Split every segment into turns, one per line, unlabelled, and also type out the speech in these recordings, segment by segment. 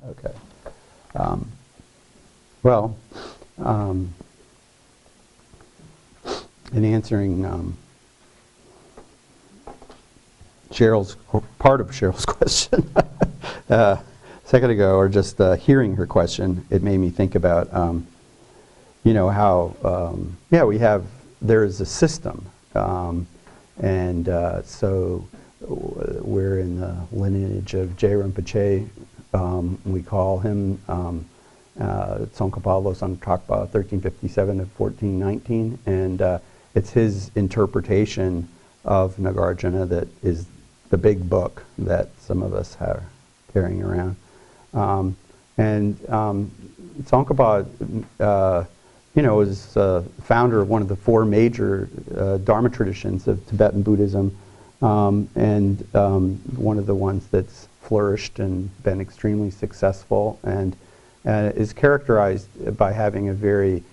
Okay. Well, in answering part of Cheryl's question a second ago, or just hearing her question, it made me think about, you know, how, there is a system, and so we're in the lineage of J. Rinpoche. We call him Tsongkhapa Losang Trakpa 1357 to 1419, and it's his interpretation of Nagarjuna that is the big book that some of us are carrying around. Tsongkhapa, you know, is founder of one of the four major Dharma traditions of Tibetan Buddhism, and one of the ones that's flourished and been extremely successful, and is characterized by having a very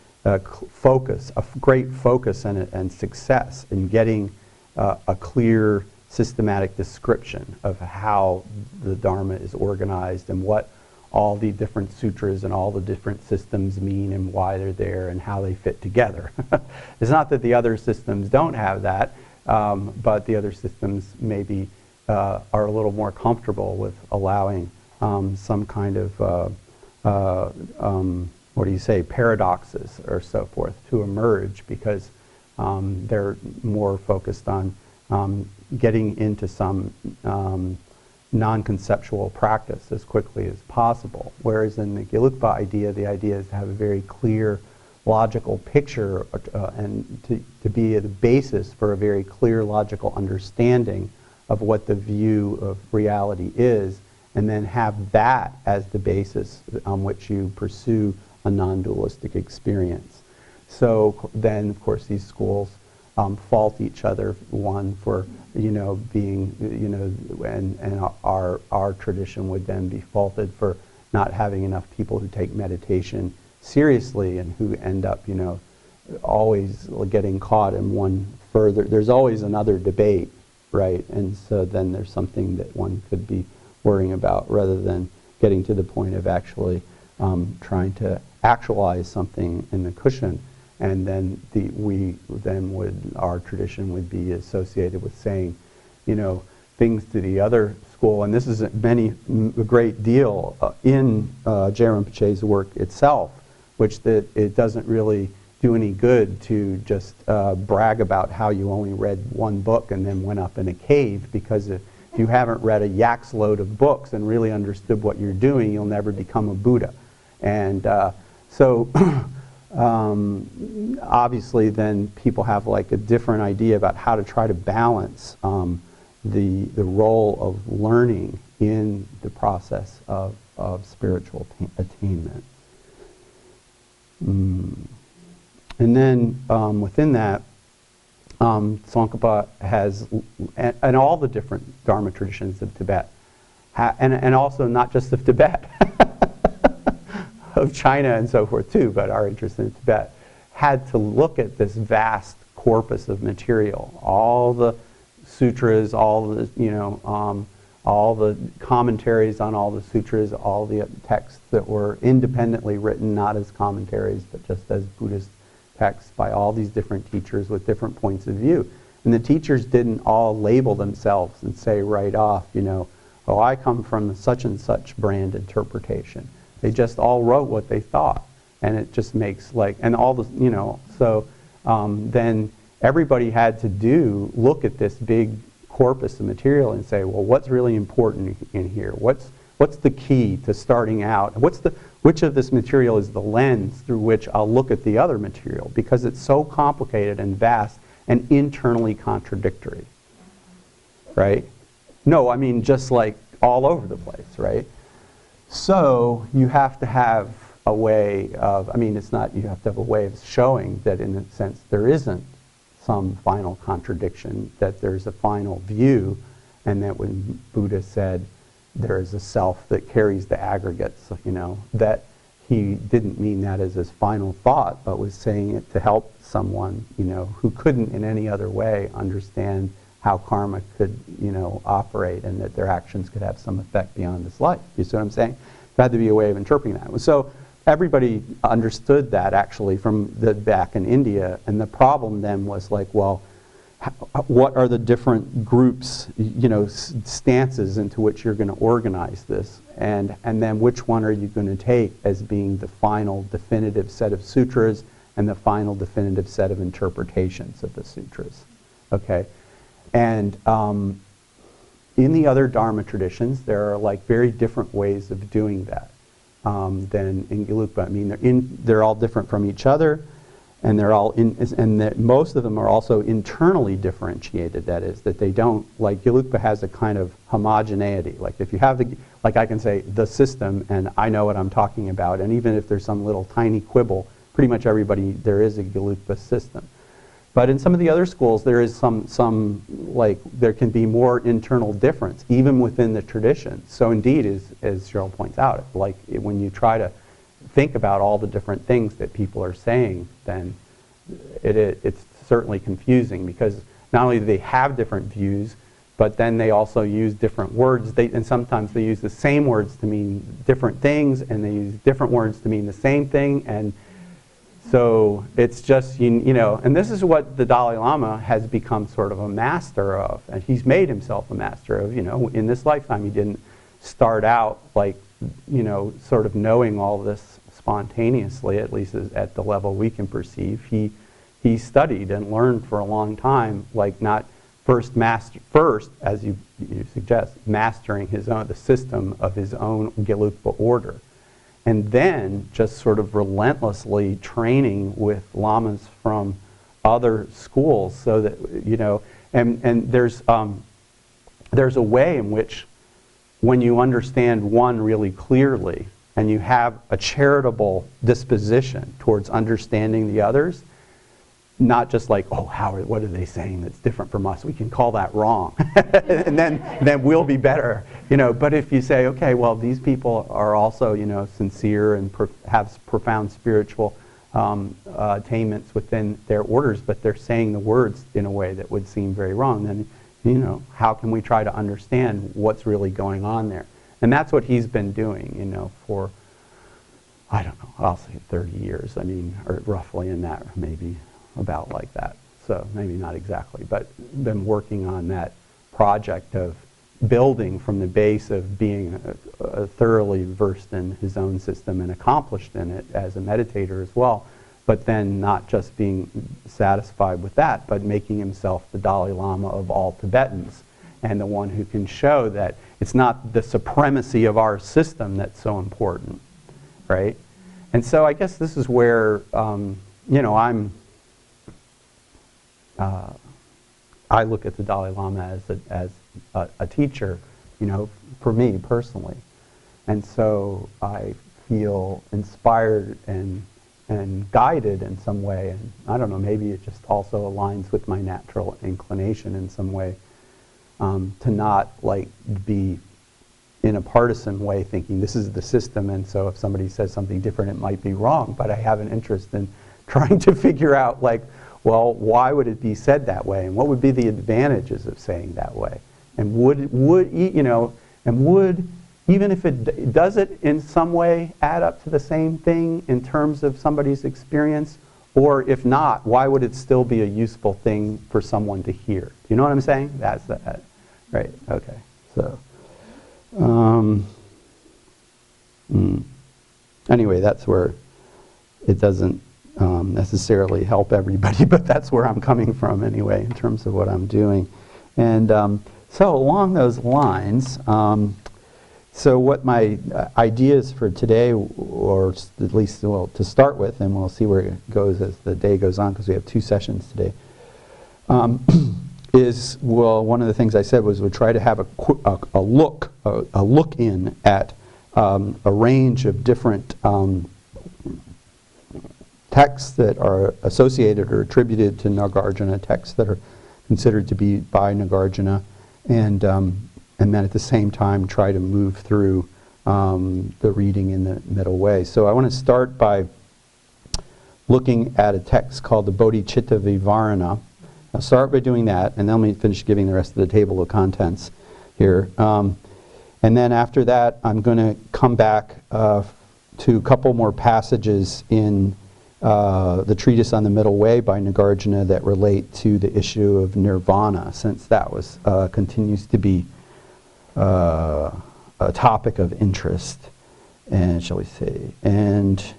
great focus and success in getting a clear systematic description of how the Dharma is organized and what all the different sutras and all the different systems mean and why they're there and how they fit together. It's not that the other systems don't have that, but the other systems maybe are a little more comfortable with allowing some kind of paradoxes or so forth to emerge, because they're more focused on getting into some non-conceptual practice as quickly as possible. Whereas in the Gelugpa idea, the idea is to have a very clear logical picture and to be the basis for a very clear logical understanding of what the view of reality is, and then have that as the basis on which you pursue a non-dualistic experience. So then, of course, these schools fault each other, one for, you know, being, you know, and our tradition would then be faulted for not having enough people who take meditation seriously and who end up, you know, always getting caught in one further. There's always another debate, right? And so then there's something that one could be worrying about rather than getting to the point of actually trying to actualize something in the cushion. And then our tradition would be associated with saying, you know, things to the other school, and this is a great deal in J. Rinpoche's work itself, which that it doesn't really do any good to just brag about how you only read one book and then went up in a cave, because if you haven't read a yak's load of books and really understood what you're doing, you'll never become a Buddha. And so obviously then people have like a different idea about how to try to balance the role of learning in the process of spiritual attainment. And then within that, Tsongkhapa has, and all the different Dharma traditions of Tibet, and also not just of Tibet, of China and so forth too, but our interest in Tibet, had to look at this vast corpus of material, all the sutras, all the, you know, all the commentaries on all the sutras, all the texts that were independently written, not as commentaries, but just as Buddhist texts by all these different teachers with different points of view. And the teachers didn't all label themselves and say right off, you know, oh, I come from the such and such brand interpretation. They just all wrote what they thought. And it just makes like, and all the, you know, so then everybody had to look at this big corpus of material and say, well, what's really important in here? What's the key to starting out? Which of this material is the lens through which I'll look at the other material? Because it's so complicated and vast and internally contradictory, right? No, I mean just like all over the place, right? So you have to have a way of, I mean, it's not, you have to have a way of showing that in a sense there isn't some final contradiction, that there's a final view, and that when Buddha said there is a self that carries the aggregates, you know, that he didn't mean that as his final thought, but was saying it to help someone, you know, who couldn't in any other way understand how karma could, you know, operate, and that their actions could have some effect beyond this life. You see what I'm saying? There had to be a way of interpreting that. So everybody understood that actually from back in India, and the problem then was like, well, what are the different groups, stances into which you're going to organize this, and then which one are you going to take as being the final definitive set of sutras and the final definitive set of interpretations of the sutras, okay? And in the other Dharma traditions, there are like very different ways of doing that than in Gelugpa. I mean, they're all different from each other, and they're all most of them are also internally differentiated. That is, that they don't, like Gelugpa has a kind of homogeneity. Like if you have like I can say the system, and I know what I'm talking about, and even if there's some little tiny quibble, pretty much everybody, there is a Gelugpa system. But in some of the other schools, there is some like, there can be more internal difference, even within the tradition. So indeed, as Cheryl points out, like when you try to think about all the different things that people are saying, then it's certainly confusing, because not only do they have different views, but then they also use different words. And sometimes they use the same words to mean different things, and they use different words to mean the same thing. And so it's just, and this is what the Dalai Lama has become sort of a master of, and he's made himself a master of, in this lifetime. He didn't start out like, sort of knowing all this spontaneously, at least at the level we can perceive. He studied and learned for a long time, like not first, as you suggest, mastering the system of his own Gelugpa order. And then just sort of relentlessly training with lamas from other schools, so that, and there's a way in which when you understand one really clearly and you have a charitable disposition towards understanding the others, not just like, oh, what are they saying that's different from us? We can call that wrong. And then we'll be better. But if you say, okay, well, these people are also, sincere and have profound spiritual attainments within their orders, but they're saying the words in a way that would seem very wrong, then, how can we try to understand what's really going on there? And that's what he's been doing, for, I don't know, I'll say 30 years. I mean, or roughly in that, maybe about like that. So maybe not exactly, but been working on that project of building from the base of being thoroughly versed in his own system and accomplished in it as a meditator as well, but then not just being satisfied with that, but making himself the Dalai Lama of all Tibetans, and the one who can show that it's not the supremacy of our system that's so important, right? And so I guess this is where, I look at the Dalai Lama as a teacher, for me personally. And so I feel inspired and guided in some way. And I don't know, maybe it just also aligns with my natural inclination in some way, to not like be in a partisan way thinking this is the system, and so if somebody says something different it might be wrong. But I have an interest in trying to figure out, like, well, why would it be said that way, and what would be the advantages of saying that way, and would even if it does it in some way add up to the same thing in terms of somebody's experience, or if not, why would it still be a useful thing for someone to hear? Do you know what I'm saying? That's that, right? Okay. So anyway, that's where it doesn't necessarily help everybody, but that's where I'm coming from anyway in terms of what I'm doing. And so along those lines, so what my ideas for today, or at least to start with, and we'll see where it goes as the day goes on, because we have 2 sessions today, is, well, one of the things I said was we'll try to have a look in at a range of different texts that are associated or attributed to Nagarjuna, texts that are considered to be by Nagarjuna, and then at the same time try to move through the reading in the middle way. So I want to start by looking at a text called the Bodhicitta Vivarana. I'll start by doing that, and then let me finish giving the rest of the table of contents here. And And then after that, I'm going to come back to a couple more passages in the treatise on the middle way by Nagarjuna that relate to the issue of nirvana, since that was continues to be a topic of interest, and shall we say, and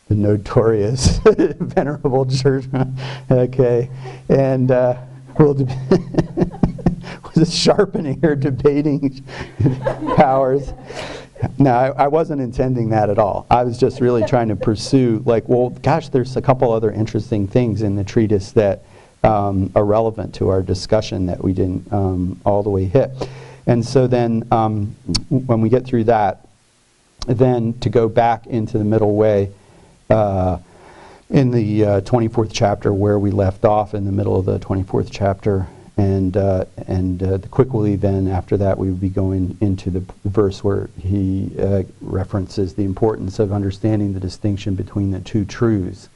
the notorious Venerable Jurma, okay, and we'll was sharpening her debating powers. No, I wasn't intending that at all. I was just really trying to pursue, like, well, gosh, there's a couple other interesting things in the treatise that are relevant to our discussion that we didn't all the way hit. And so then when we get through that, then to go back into the middle way in the 24th chapter where we left off in the middle of the 24th chapter, and quickly then after that we would be going into the verse where he references the importance of understanding the distinction between the two truths.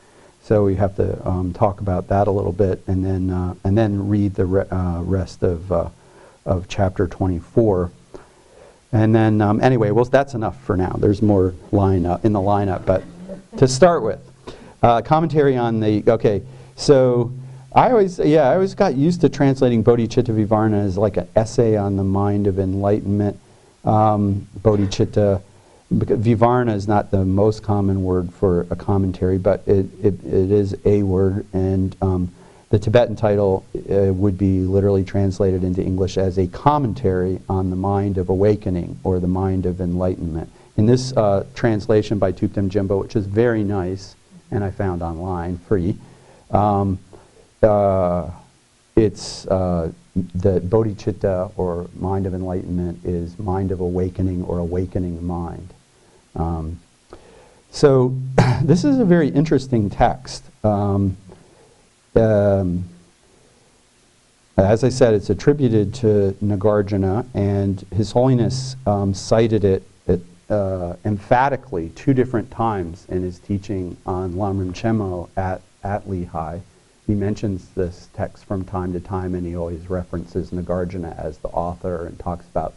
So we have to talk about that a little bit, and then read the rest of chapter 24. And then anyway, well, that's enough for now. There's more in the lineup, but to start with, commentary on the, okay, so I always got used to translating Bodhicitta Vivarana as like an essay on the mind of enlightenment. Bodhicitta, because Vivarana is not the most common word for a commentary, but it is a word, and the Tibetan title would be literally translated into English as a commentary on the mind of awakening or the mind of enlightenment. In this translation by Thupten Jimbo, which is very nice, and I found online, free, it's the bodhicitta, or mind of enlightenment, is mind of awakening or awakening mind. So this is a very interesting text. As I said, it's attributed to Nagarjuna, and His Holiness cited it emphatically 2 different times in his teaching on Lamrim Chenmo at Lehigh. He mentions this text from time to time, and he always references Nagarjuna as the author and talks about,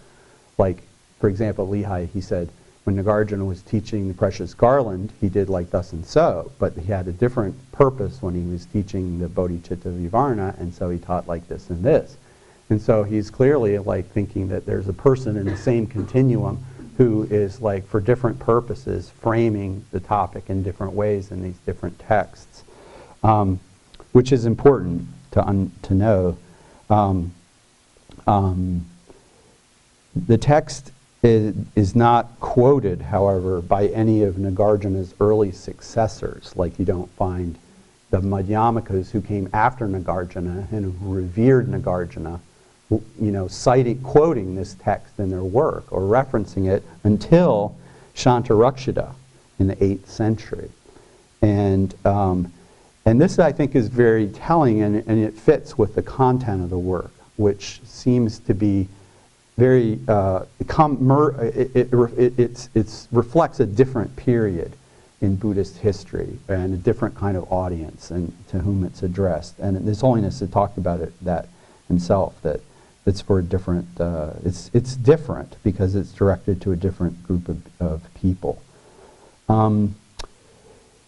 like, for example, Lehigh, he said, when Nagarjuna was teaching the Precious Garland, he did like thus and so, but he had a different purpose when he was teaching the Bodhicitta Vivarana, and so he taught like this and this. And so he's clearly like thinking that there's a person in the same continuum who is, like, for different purposes framing the topic in different ways in these different texts. Which is important to know. The text is not quoted, however, by any of Nagarjuna's early successors. Like, you don't find the Madhyamikas who came after Nagarjuna and who revered Nagarjuna, quoting this text in their work or referencing it until Shantarakshita in the 8th century. And this, I think, is very telling, and it fits with the content of the work, which seems to be very, it reflects a different period in Buddhist history and a different kind of audience and to whom it's addressed. And His Holiness had talked about it that himself, that it's for a different, it's different because it's directed to a different group of people.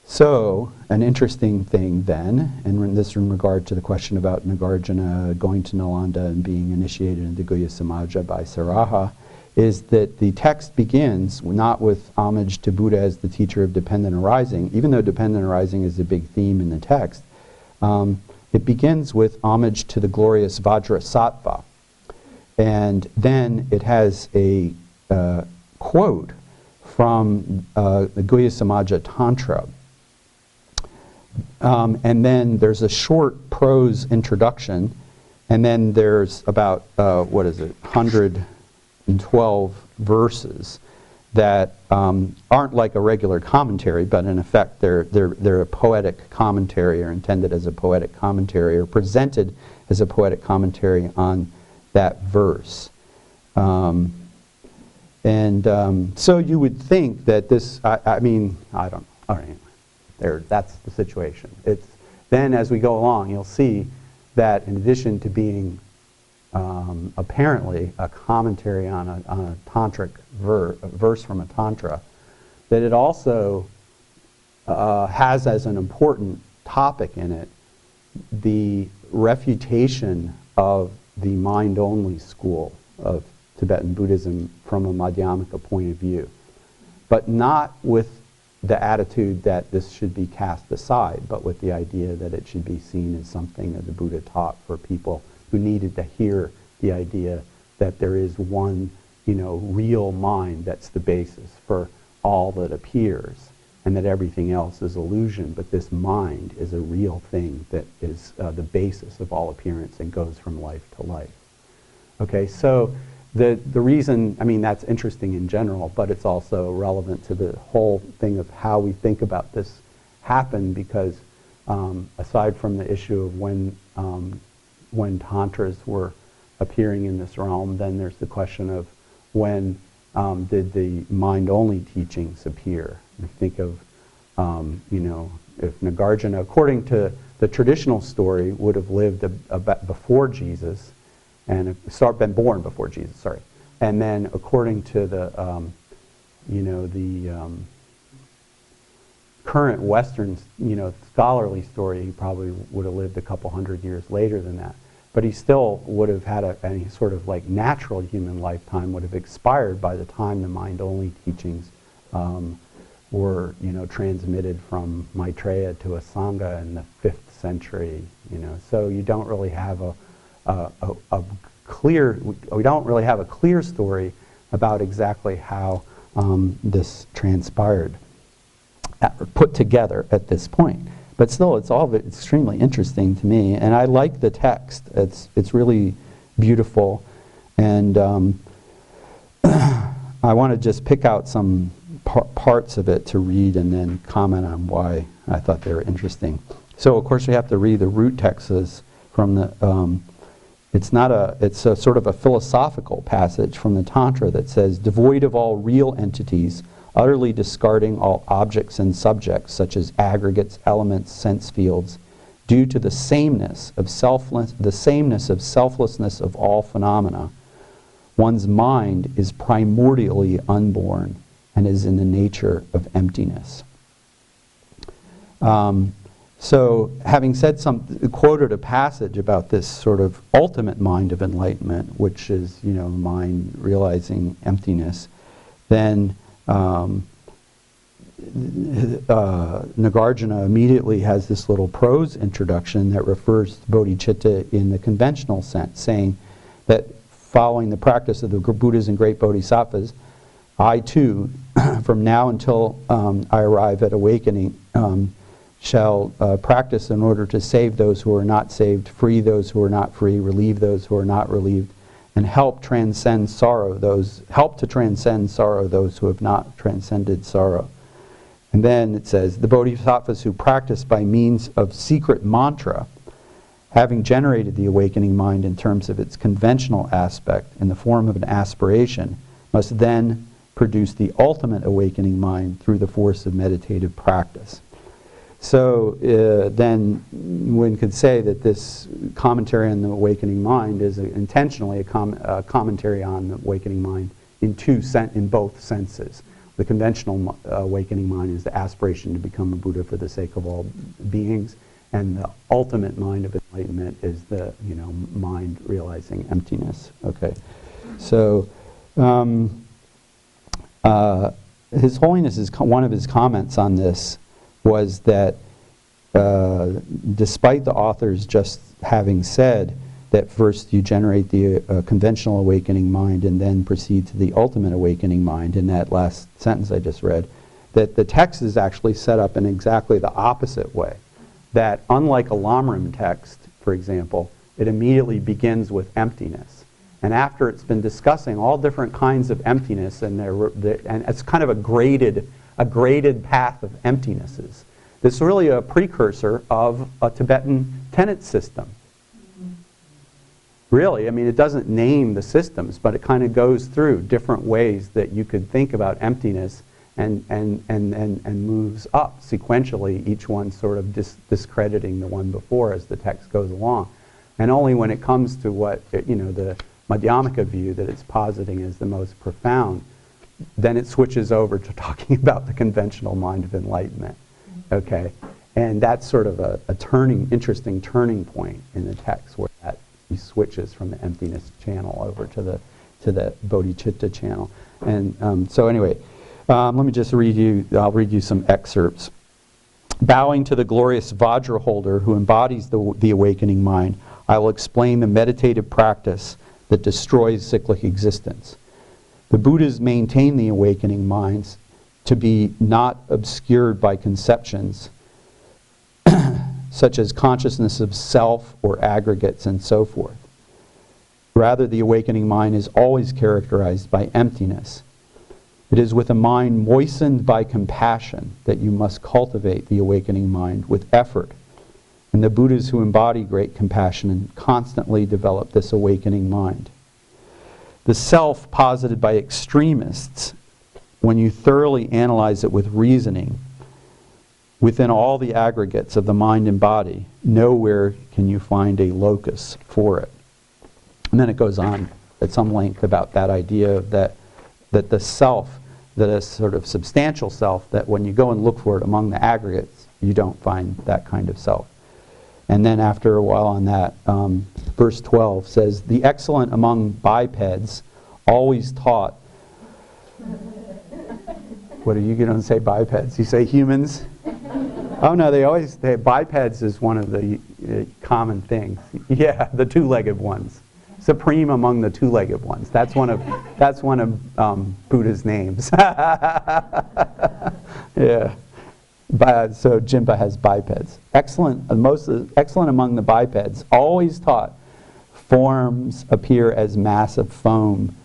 So, an interesting thing then, and this in regard to the question about Nagarjuna going to Nalanda and being initiated into Guhya Samaja by Saraha, is that the text begins not with homage to Buddha as the teacher of dependent arising, even though dependent arising is a big theme in the text. It begins with homage to the glorious Vajrasattva. And then it has a quote from the Guhya Samaja Tantra. And then there's a short prose introduction, and then there's about, 112 verses that aren't like a regular commentary, but in effect they're a poetic commentary, or intended as a poetic commentary, or presented as a poetic commentary on that verse. So you would think that this, I mean, I don't know. All right, anyway. That's the situation. then as we go along, you'll see that in addition to being apparently a commentary on a tantric verse from a tantra, that it also has as an important topic in it the refutation of the mind-only school of Tibetan Buddhism from a Madhyamaka point of view, but not with the attitude that this should be cast aside, but with the idea that it should be seen as something that the Buddha taught for people who needed to hear the idea that there is one, real mind that's the basis for all that appears, and that everything else is illusion, but this mind is a real thing that is the basis of all appearance and goes from life to life. Okay, so the reason, that's interesting in general, but it's also relevant to the whole thing of how we think about this happen, because aside from the issue of when tantras were appearing in this realm, then there's the question of when did the mind-only teachings appear. We think of, if Nagarjuna, according to the traditional story, would have lived before Jesus, and been born before Jesus, sorry. And then according to the, current Western, scholarly story, he probably would have lived a couple hundred years later than that. But he still would have had any sort of like natural human lifetime would have expired by the time the mind-only teachings were, transmitted from Maitreya to Asanga in the 5th century, So you don't really have we don't really have a clear story about exactly how this transpired, put together at this point. But still, it's all extremely interesting to me, and I like the text. It's really beautiful, and I want to just pick out some parts of it to read and then comment on why I thought they were interesting. So, of course, we have to read the root texts from the. It's a sort of a philosophical passage from the Tantra that says, devoid of all real entities, utterly discarding all objects and subjects, such as aggregates, elements, sense fields, due to the sameness of selflessness of all phenomena, one's mind is primordially unborn and is in the nature of emptiness. So, having quoted a passage about this sort of ultimate mind of enlightenment, which is, mind realizing emptiness, then Nagarjuna immediately has this little prose introduction that refers to Bodhicitta in the conventional sense, saying that following the practice of the Buddhas and great Bodhisattvas, I too, from now until I arrive at awakening, shall practice in order to save those who are not saved, free those who are not free, relieve those who are not relieved, and help to transcend sorrow those who have not transcended sorrow. And then it says, the Bodhisattvas who practice by means of secret mantra, having generated the awakening mind in terms of its conventional aspect in the form of an aspiration, must then produce the ultimate awakening mind through the force of meditative practice. So then one could say that this commentary on the awakening mind is intentionally a commentary on the awakening mind in both senses. The conventional awakening mind is the aspiration to become a Buddha for the sake of all beings, and the ultimate mind of enlightenment is the mind realizing emptiness. Okay, so His Holiness one of his comments on this was that despite the authors just having said that first you generate the conventional awakening mind and then proceed to the ultimate awakening mind in that last sentence I just read, that the text is actually set up in exactly the opposite way. That unlike a Lamrim text, for example, it immediately begins with emptiness. And after it's been discussing all different kinds of emptiness, and it's kind of a graded path of emptinesses. This is really a precursor of a Tibetan tenet system. Really, I mean, it doesn't name the systems, but it kind of goes through different ways that you could think about emptiness and moves up sequentially, each one sort of discrediting the one before as the text goes along. And only when it comes to what, the Madhyamaka view that it's positing as the most profound, then it switches over to talking about the conventional mind of enlightenment. Okay? And that's sort of a interesting turning point in the text where that he switches from the emptiness channel over to the Bodhicitta channel. And so anyway, let me just I'll read you some excerpts. Bowing to the glorious Vajra holder who embodies the awakening mind, I will explain the meditative practice that destroys cyclic existence. The Buddhas maintain the awakening minds to be not obscured by conceptions such as consciousness of self or aggregates and so forth. Rather, the awakening mind is always characterized by emptiness. It is with a mind moistened by compassion that you must cultivate the awakening mind with effort. And the Buddhas who embody great compassion constantly develop this awakening mind. The self posited by extremists, when you thoroughly analyze it with reasoning, within all the aggregates of the mind and body, nowhere can you find a locus for it. And then it goes on at some length about that idea that the self, that a sort of substantial self, that when you go and look for it among the aggregates, you don't find that kind of self. And then after a while on that, verse 12 says, the excellent among bipeds always taught. What are you going to say, bipeds? You say humans? Oh no, bipeds is one of the common things. Yeah, the two-legged ones. Supreme among the two-legged ones. That's one of Buddha's names. Yeah. So Jinpa has bipeds. Excellent among the bipeds, always taught. Forms appear as mass of foam.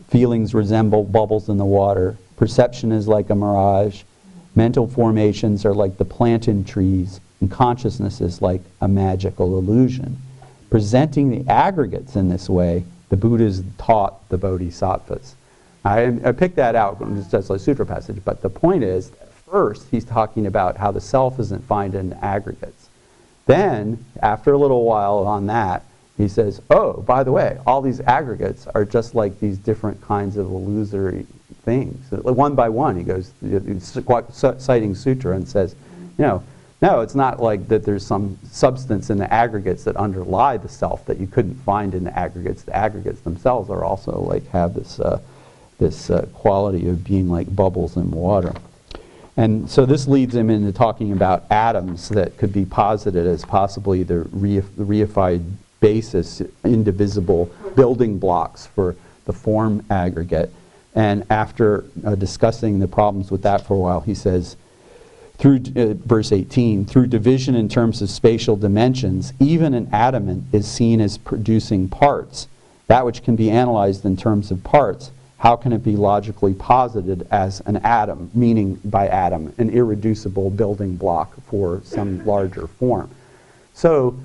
Feelings resemble bubbles in the water. Perception is like a mirage. Mental formations are like the plantain trees, and consciousness is like a magical illusion. Presenting the aggregates in this way, the Buddhas taught the Bodhisattvas. I picked that out from the Sesla Sutra passage, but the point is, first, he's talking about how the self isn't found in aggregates. Then, after a little while on that, he says, oh, by the way, all these aggregates are just like these different kinds of illusory things. One by one, he goes, citing sutra, and says, no, it's not like that there's some substance in the aggregates that underlie the self that you couldn't find in the aggregates. The aggregates themselves are also like have this quality of being like bubbles in water. And so this leads him into talking about atoms that could be posited as possibly the reified basis, indivisible building blocks for the form aggregate. And after discussing the problems with that for a while, he says, through verse 18, through division in terms of spatial dimensions, even an atom is seen as producing parts. That which can be analyzed in terms of parts, how can it be logically posited as an atom, meaning by atom, an irreducible building block for some larger form? So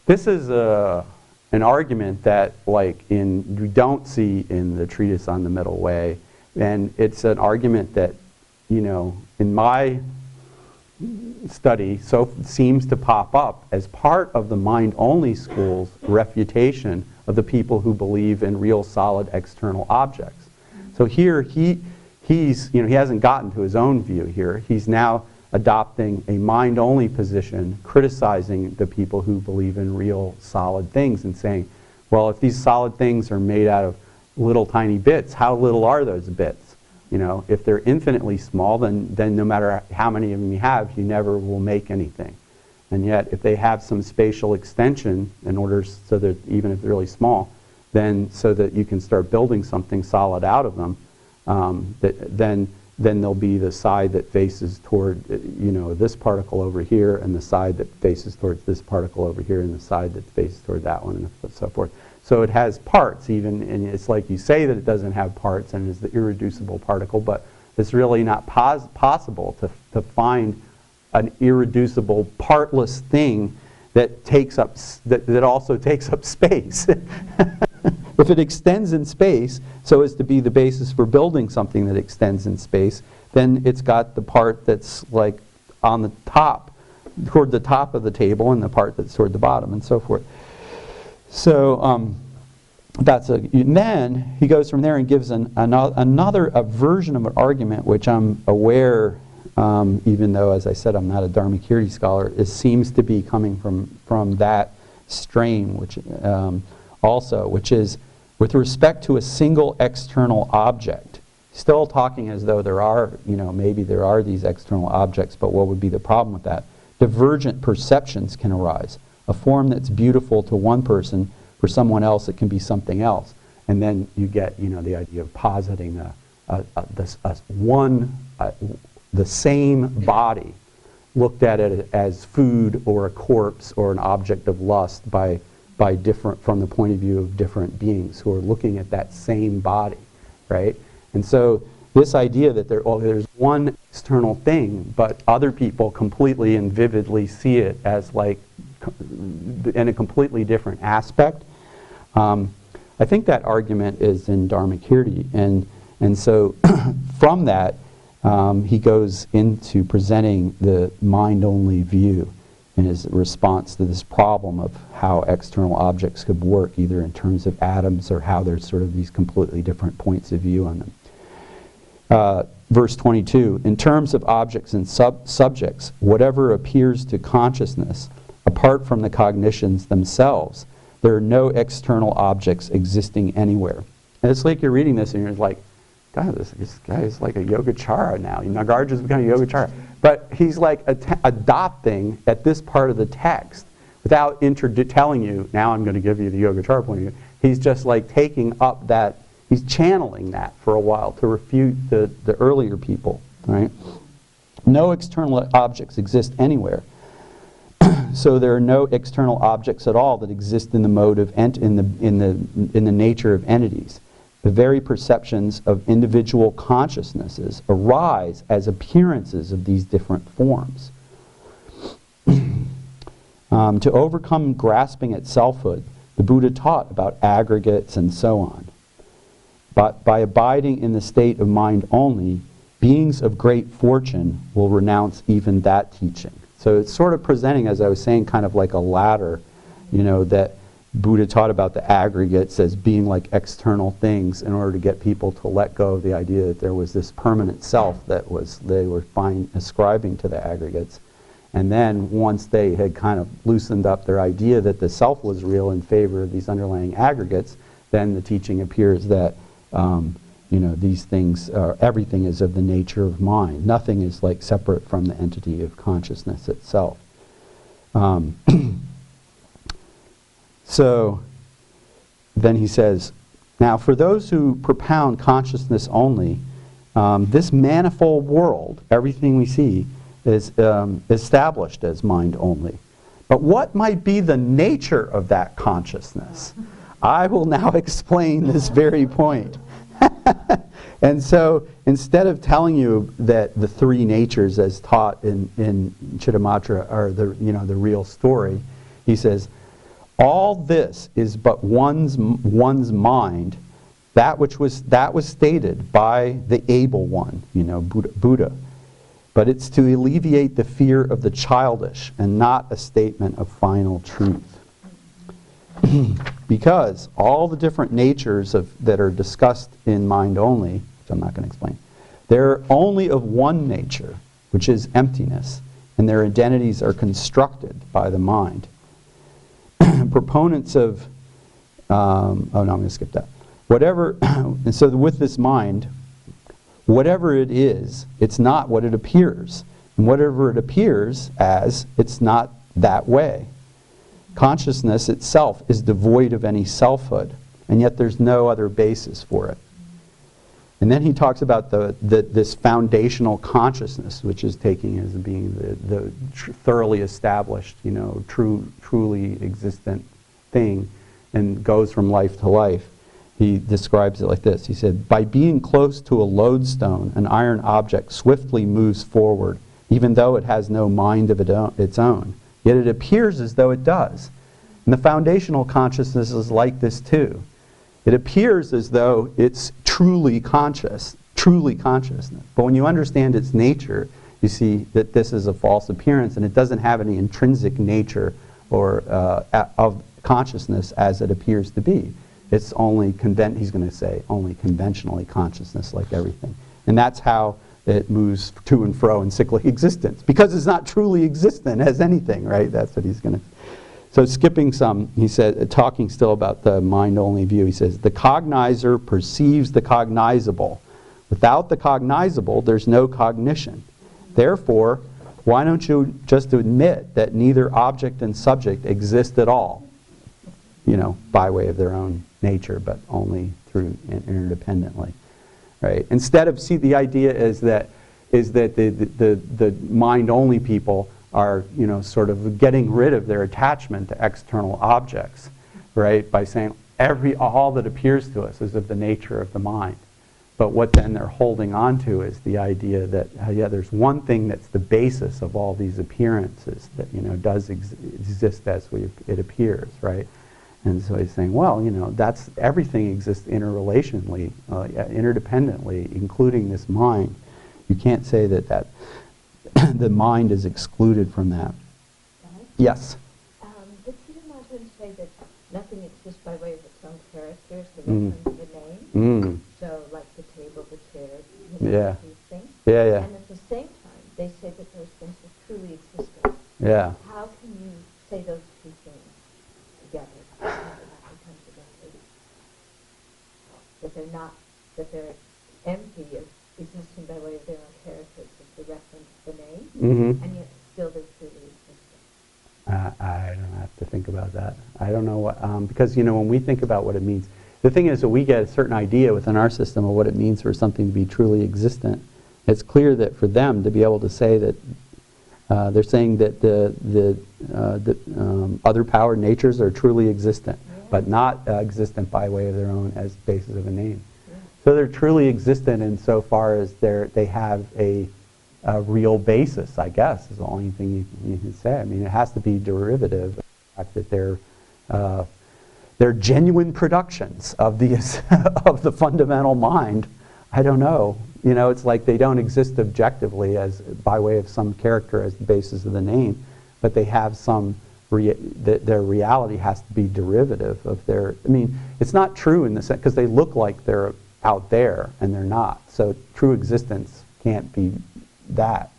this is an argument that you don't see in the treatise on the Middle Way, and it's an argument that, in my study, seems to pop up as part of the mind-only school's refutation of the people who believe in real solid external objects. So here he hasn't gotten to his own view here. He's now adopting a mind-only position, criticizing the people who believe in real solid things and saying, well, if these solid things are made out of little tiny bits, how little are those bits? If they're infinitely small, then no matter how many of them you have, you never will make anything. And yet, if they have some spatial extension in order so that even if they're really small, then so that you can start building something solid out of them, then there'll be the side that faces toward this particle over here, and the side that faces towards this particle over here, and the side that faces toward that one, and so forth. So it has parts even, and it's like you say that it doesn't have parts and is the irreducible particle, but it's really not possible to find an irreducible partless thing that takes up that also takes up space. if it extends in space so as to be the basis for building something that extends in space, then it's got the part that's like on the top, toward the top of the table, and the part that's toward the bottom, and so forth. So then he goes from there and gives another version of an argument, which I'm aware, even though, as I said, I'm not a Dharmakirti scholar, it seems to be coming from that strain, which which is with respect to a single external object. Still talking as though there are, maybe there are these external objects, but what would be the problem with that? Divergent perceptions can arise. A form that's beautiful to one person, for someone else it can be something else. And then you get, the idea of positing the same body, looked at it as food or a corpse or an object of lust from the point of view of different beings who are looking at that same body, right? And so this idea that there's one external thing, but other people completely and vividly see it as like in a completely different aspect. I think that argument is in Dharmakirti, and so from that he goes into presenting the mind-only view in his response to this problem of how external objects could work, either in terms of atoms or how there's sort of these completely different points of view on them. Verse 22, in terms of objects and subjects, whatever appears to consciousness, apart from the cognitions themselves, there are no external objects existing anywhere. And it's like you're reading this and you're like, God, this guy is like a Yogacara now. Nagarjuna's becoming a Yogacara. But he's like adopting at this part of the text without telling you, now I'm going to give you the Yogacara point of view. He's just like taking up that, he's channeling that for a while to refute the earlier people, right? No external objects exist anywhere. So there are no external objects at all that exist in the mode of in the nature of entities. The very perceptions of individual consciousnesses arise as appearances of these different forms. To overcome grasping at selfhood, the Buddha taught about aggregates and so on. But by abiding in the state of mind only, beings of great fortune will renounce even that teaching. So it's sort of presenting, as I was saying, kind of like a ladder, that Buddha taught about the aggregates as being like external things in order to get people to let go of the idea that there was this permanent self that they were ascribing to the aggregates. And then once they had kind of loosened up their idea that the self was real in favor of these underlying aggregates, then the teaching appears that these things everything is of the nature of mind. Nothing is like separate from the entity of consciousness itself. So then he says, now for those who propound consciousness only, this manifold world, everything we see, is established as mind only. But what might be the nature of that consciousness? I will now explain this very point. And so instead of telling you that the three natures as taught in Chittamatra are the real story, he says, all this is but one's mind, that was stated by the able one, Buddha. But it's to alleviate the fear of the childish and not a statement of final truth. Because all the different natures that are discussed in mind only, which I'm not going to explain, they're only of one nature, which is emptiness, and their identities are constructed by the mind. Proponents of, I'm going to skip that. And so with this mind, whatever it is, it's not what it appears. And whatever it appears as, it's not that way. Consciousness itself is devoid of any selfhood, and yet there's no other basis for it. And then he talks about this foundational consciousness, which is taking as being the thoroughly established, truly existent thing, and goes from life to life. He describes it like this. He said, by being close to a lodestone, an iron object swiftly moves forward, even though it has no mind of its own. Yet it appears as though it does. And the foundational consciousness is like this too. It appears as though it's truly consciousness. But when you understand its nature, you see that this is a false appearance, and it doesn't have any intrinsic nature or of consciousness as it appears to be. It's only, he's going to say, only conventionally consciousness, like everything. And that's how it moves to and fro in cyclic existence, because it's not truly existent as anything, right? That's what he's going to. So skipping some, he said, talking still about the mind-only view, he says, the cognizer perceives the cognizable. Without the cognizable, there's no cognition. Therefore, why don't you just admit that neither object and subject exist at all, by way of their own nature, but only through interdependently, right? Instead of, the idea is that the mind-only people are, sort of getting rid of their attachment to external objects, right? By saying all that appears to us is of the nature of the mind. But what then they're holding on to is the idea that, there's one thing that's the basis of all these appearances that, does exist as it appears, right? And so he's saying, well, that's everything exists interrelationally, interdependently, including this mind. You can't say that the mind is excluded from that. Yes?
Did Peter Martin say that nothing exists by way of its own characters, the reference of the name? So, like the table, the chair, these things.
Yeah.
And at the same time, they say that those things are truly existent.
Yeah.
How can you say those two things together? How do they come together? That they're not, that they're empty of existing by way of their own characters, as the reference, the name, and yet still they're truly existent.
I don't have to think about that. I don't know what, because when we think about what it means, the thing is that we get a certain idea within our system of what it means for something to be truly existent. It's clear that for them to be able to say that they're saying that the other powered natures are truly existent, but not existent by way of their own as basis of a name. So they're truly existent insofar as they have a real basis, I guess, is the only thing you can say. I mean, it has to be derivative of the fact that they're genuine productions of of the fundamental mind. I don't know. It's like they don't exist objectively as by way of some character as the basis of the name, but they have some. Their reality has to be derivative of their. I mean, it's not true in the sense because they look like they're out there and they're not. So true existence can't be that,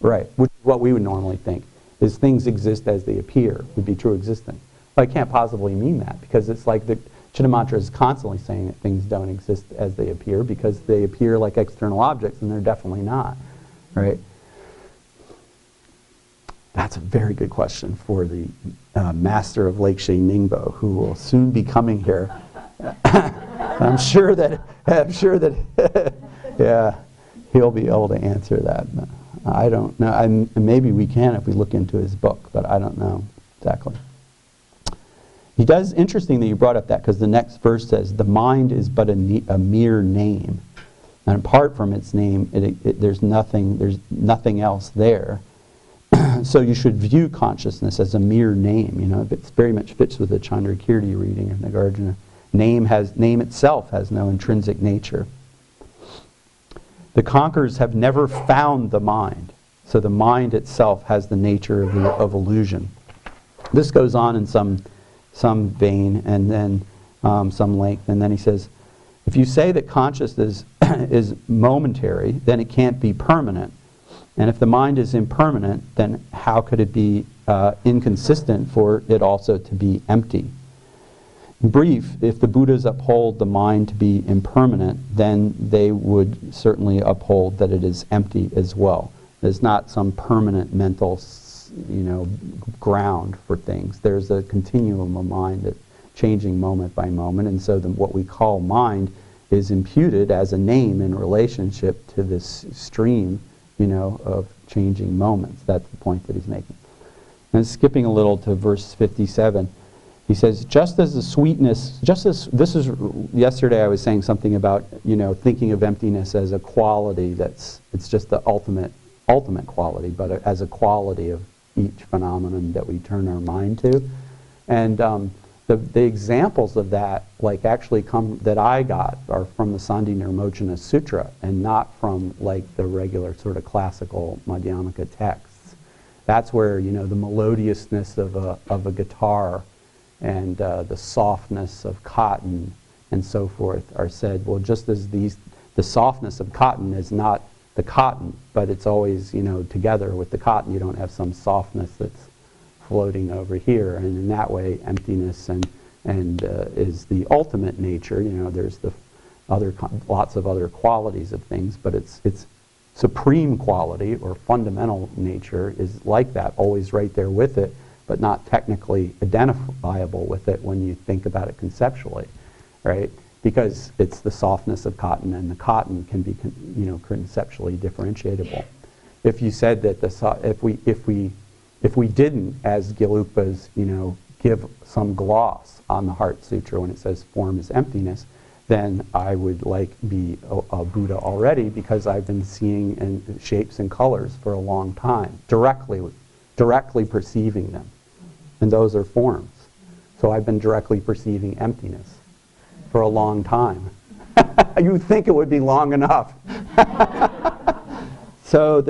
right? Which is what we would normally think is things exist as they appear would be true existence. But I can't possibly mean that because it's like the Chitta Mantra is constantly saying that things don't exist as they appear because they appear like external objects and they're definitely not, right? That's a very good question for the master of Lake Shea Ningbo, who will soon be coming here. I'm sure that yeah, he'll be able to answer that. I don't know. And maybe we can if we look into his book, but I don't know exactly. He does, interesting that you brought up that, because the next verse says, the mind is but a mere name. And apart from its name, there's nothing else there. So you should view consciousness as a mere name. It very much fits with the Chandrakirti reading of Nagarjuna. Name itself has no intrinsic nature. The conquerors have never found the mind. So the mind itself has the nature of illusion. This goes on in some vein and then some length. And then he says, if you say that consciousness is momentary, then it can't be permanent. And if the mind is impermanent, then how could it be inconsistent for it also to be empty? In brief, if the Buddhas uphold the mind to be impermanent, then they would certainly uphold that it is empty as well. There's not some permanent mental ground for things. There's a continuum of mind that's changing moment by moment, and so what we call mind is imputed as a name in relationship to this stream, of changing moments. That's the point that he's making. And skipping a little to verse 57, he says, just as the sweetness, yesterday I was saying something about, thinking of emptiness as a quality it's just the ultimate quality, but as a quality of each phenomenon that we turn our mind to. And the examples of that, like, actually that I got are from the Sandhi Nirmocana Sutra, and not from, like, the regular sort of classical Madhyamaka texts. That's where, the melodiousness of a guitar and the softness of cotton and so forth are said. Well, just as the softness of cotton is not the cotton, but it's always, together with the cotton. You don't have some softness that's floating over here, and in that way, emptiness and is the ultimate nature. There's the lots of other qualities of things, but its supreme quality or fundamental nature is like that, always right there with it, but not technically identifiable with it when you think about it conceptually, right? Because it's the softness of cotton, and the cotton can be, conceptually differentiable. If you said that if we didn't, as Gelugpa's, give some gloss on the Heart Sutra when it says form is emptiness, then I would be a Buddha already, because I've been seeing in shapes and colors for a long time, directly perceiving them, and those are forms. So I've been directly perceiving emptiness for a long time. You think it would be long enough. So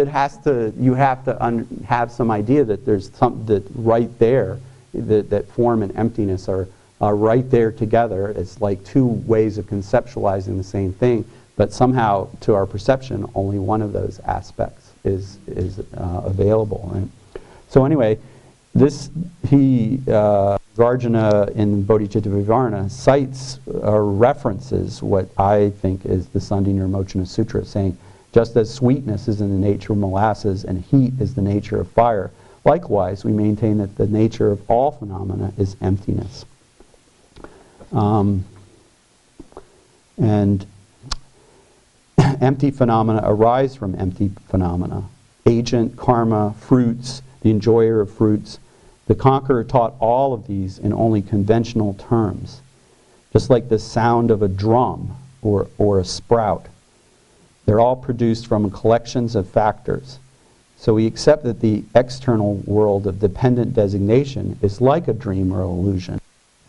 you have to have some idea that there's something that right there, that form and emptiness are right there together. It's like two ways of conceptualizing the same thing, but somehow to our perception, only one of those aspects is available. And so anyway, Nagarjuna in Bodhicitta Vivara cites or references what I think is the Sandhi Nirmocana Sutra, saying, just as sweetness is in the nature of molasses and heat is the nature of fire, likewise we maintain that the nature of all phenomena is emptiness. And empty phenomena arise from empty phenomena. Agent, karma, fruits, the enjoyer of fruits. The conqueror taught all of these in only conventional terms, just like the sound of a drum or a sprout. They're all produced from collections of factors. So we accept that the external world of dependent designation is like a dream or illusion,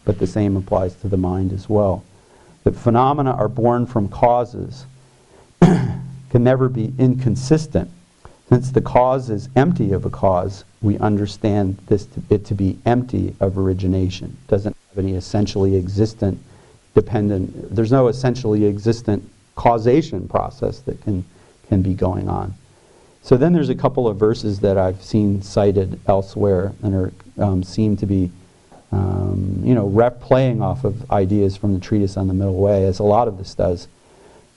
but the same applies to the mind as well. That phenomena are born from causes can never be inconsistent. Since the cause is empty of a cause, we understand it to be empty of origination. It doesn't have any essentially existent dependent, there's no essentially existent causation process that can be going on. So then there's a couple of verses that I've seen cited elsewhere and seem to be playing off of ideas from the treatise on the Middle Way, as a lot of this does.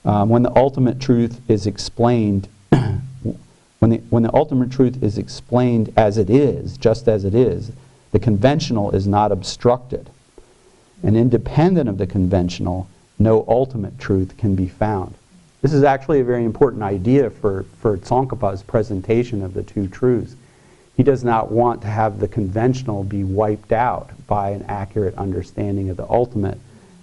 When the ultimate truth is explained, when the ultimate truth is explained as it is, just as it is, the conventional is not obstructed. And independent of the conventional, no ultimate truth can be found. This is actually a very important idea for Tsongkhapa's presentation of the two truths. He does not want to have the conventional be wiped out by an accurate understanding of the ultimate.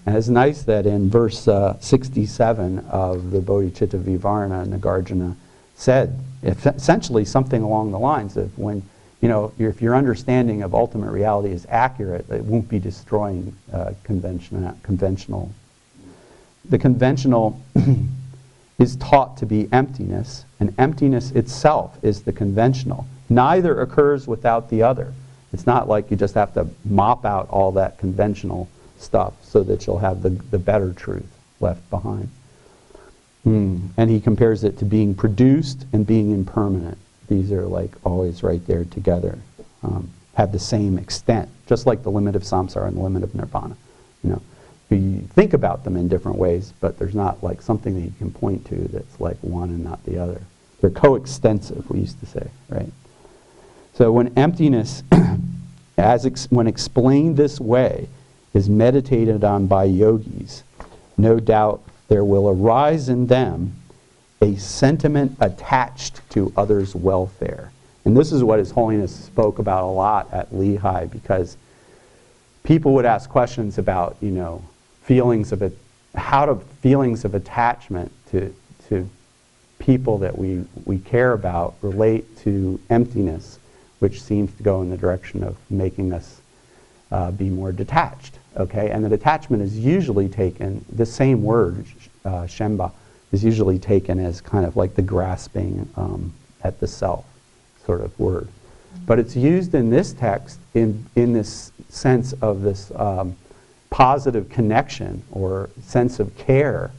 And it's nice that in verse 67 of the Bodhicitta Vivara, Nagarjuna said essentially something along the lines of, when if your understanding of ultimate reality is accurate, it won't be destroying conventional. The conventional is taught to be emptiness, and emptiness itself is the conventional. Neither occurs without the other. It's not like you just have to mop out all that conventional stuff so that you'll have the better truth left behind. And he compares it to being produced and being impermanent. These are like always right there together, have the same extent, just like the limit of samsara and the limit of nirvana. You think about them in different ways, but there's not like something that you can point to that's like one and not the other. They're coextensive, we used to say, right? So when emptiness, when explained this way, is meditated on by yogis, no doubt there will arise in them a sentiment attached to others' welfare. And this is what His Holiness spoke about a lot at Lehigh, because people would ask questions about, feelings of it, how do feelings of attachment to people that we care about relate to emptiness, which seems to go in the direction of making us be more detached, okay? And the detachment is usually taken, the same word, Shemba, is usually taken as kind of like the grasping at the self sort of word. But it's used in this text in this sense of this positive connection or sense of care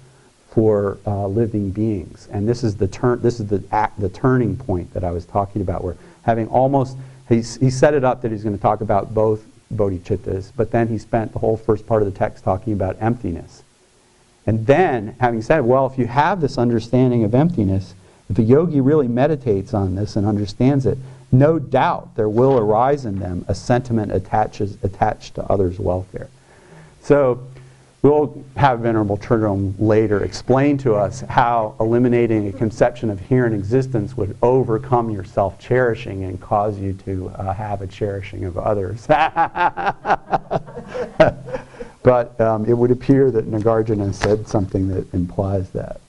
for living beings. And this is the turning point that I was talking about, where having almost, he set it up that he's going to talk about both bodhicittas, but then he spent the whole first part of the text talking about emptiness. And then, having said, well, if you have this understanding of emptiness, if a yogi really meditates on this and understands it, no doubt there will arise in them a sentiment attached to others' welfare. So we'll have Venerable Trungpa later explain to us how eliminating a conception of here in existence would overcome your self-cherishing and cause you to have a cherishing of others. But it would appear that Nagarjuna said something that implies that.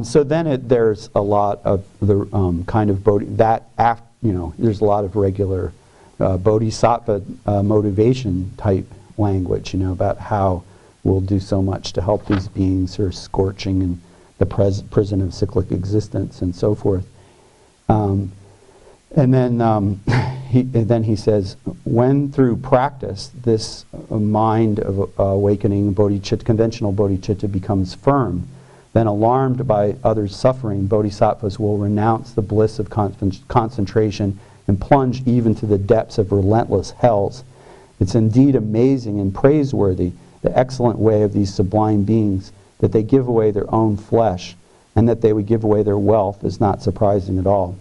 So then there's a lot of the kind of there's a lot of regular bodhisattva motivation type language, about how we'll do so much to help these beings who are scorching in the prison of cyclic existence and so forth. And then he says, when through practice this mind of awakening bodhicitta, conventional bodhicitta, becomes firm, then alarmed by others' suffering, bodhisattvas will renounce the bliss of concentration and plunge even to the depths of relentless hells. It's indeed amazing and praiseworthy, the excellent way of these sublime beings, that they give away their own flesh, and that they would give away their wealth is not surprising at all.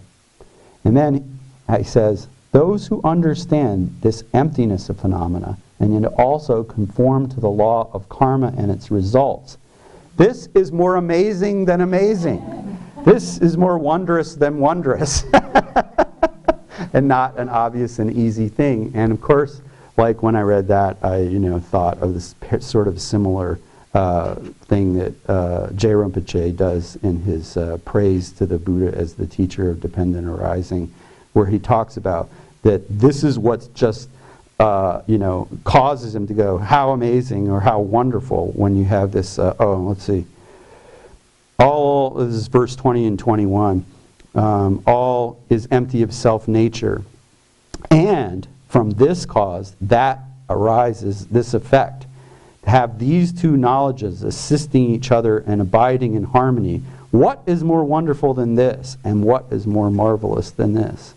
And then he says, those who understand this emptiness of phenomena and yet also conform to the law of karma and its results, this is more amazing than amazing. This is more wondrous than wondrous. And not an obvious and easy thing. And of course, like when I read that, I thought of this sort of similar thing that J. Rinpoche does in his praise to the Buddha as the teacher of dependent arising, where he talks about that this is what's just causes him to go, how amazing or how wonderful when you have this, let's see. All, this is verse 20 and 21, all is empty of self-nature. And from this cause, that arises this effect. To have these two knowledges assisting each other and abiding in harmony, what is more wonderful than this? And what is more marvelous than this?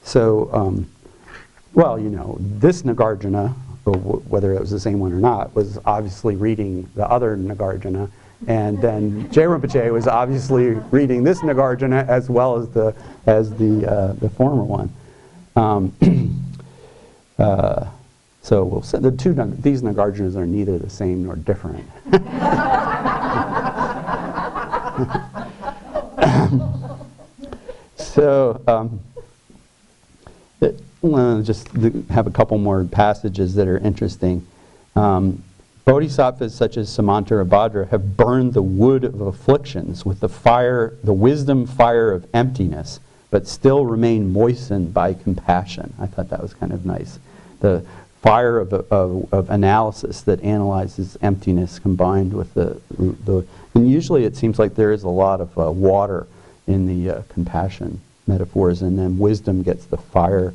So, this Nagarjuna, whether it was the same one or not, was obviously reading the other Nagarjuna, and then J. Rinpoche was obviously reading this Nagarjuna as well as the former one. So we'll say these Nagarjunas are neither the same nor different. So. Just have a couple more passages that are interesting. Bodhisattvas such as Samantabhadra have burned the wood of afflictions with the wisdom fire of emptiness, but still remain moistened by compassion. I thought that was kind of nice. The fire of analysis that analyzes emptiness combined with and usually it seems like there is a lot of water in the compassion metaphors, and then wisdom gets the fire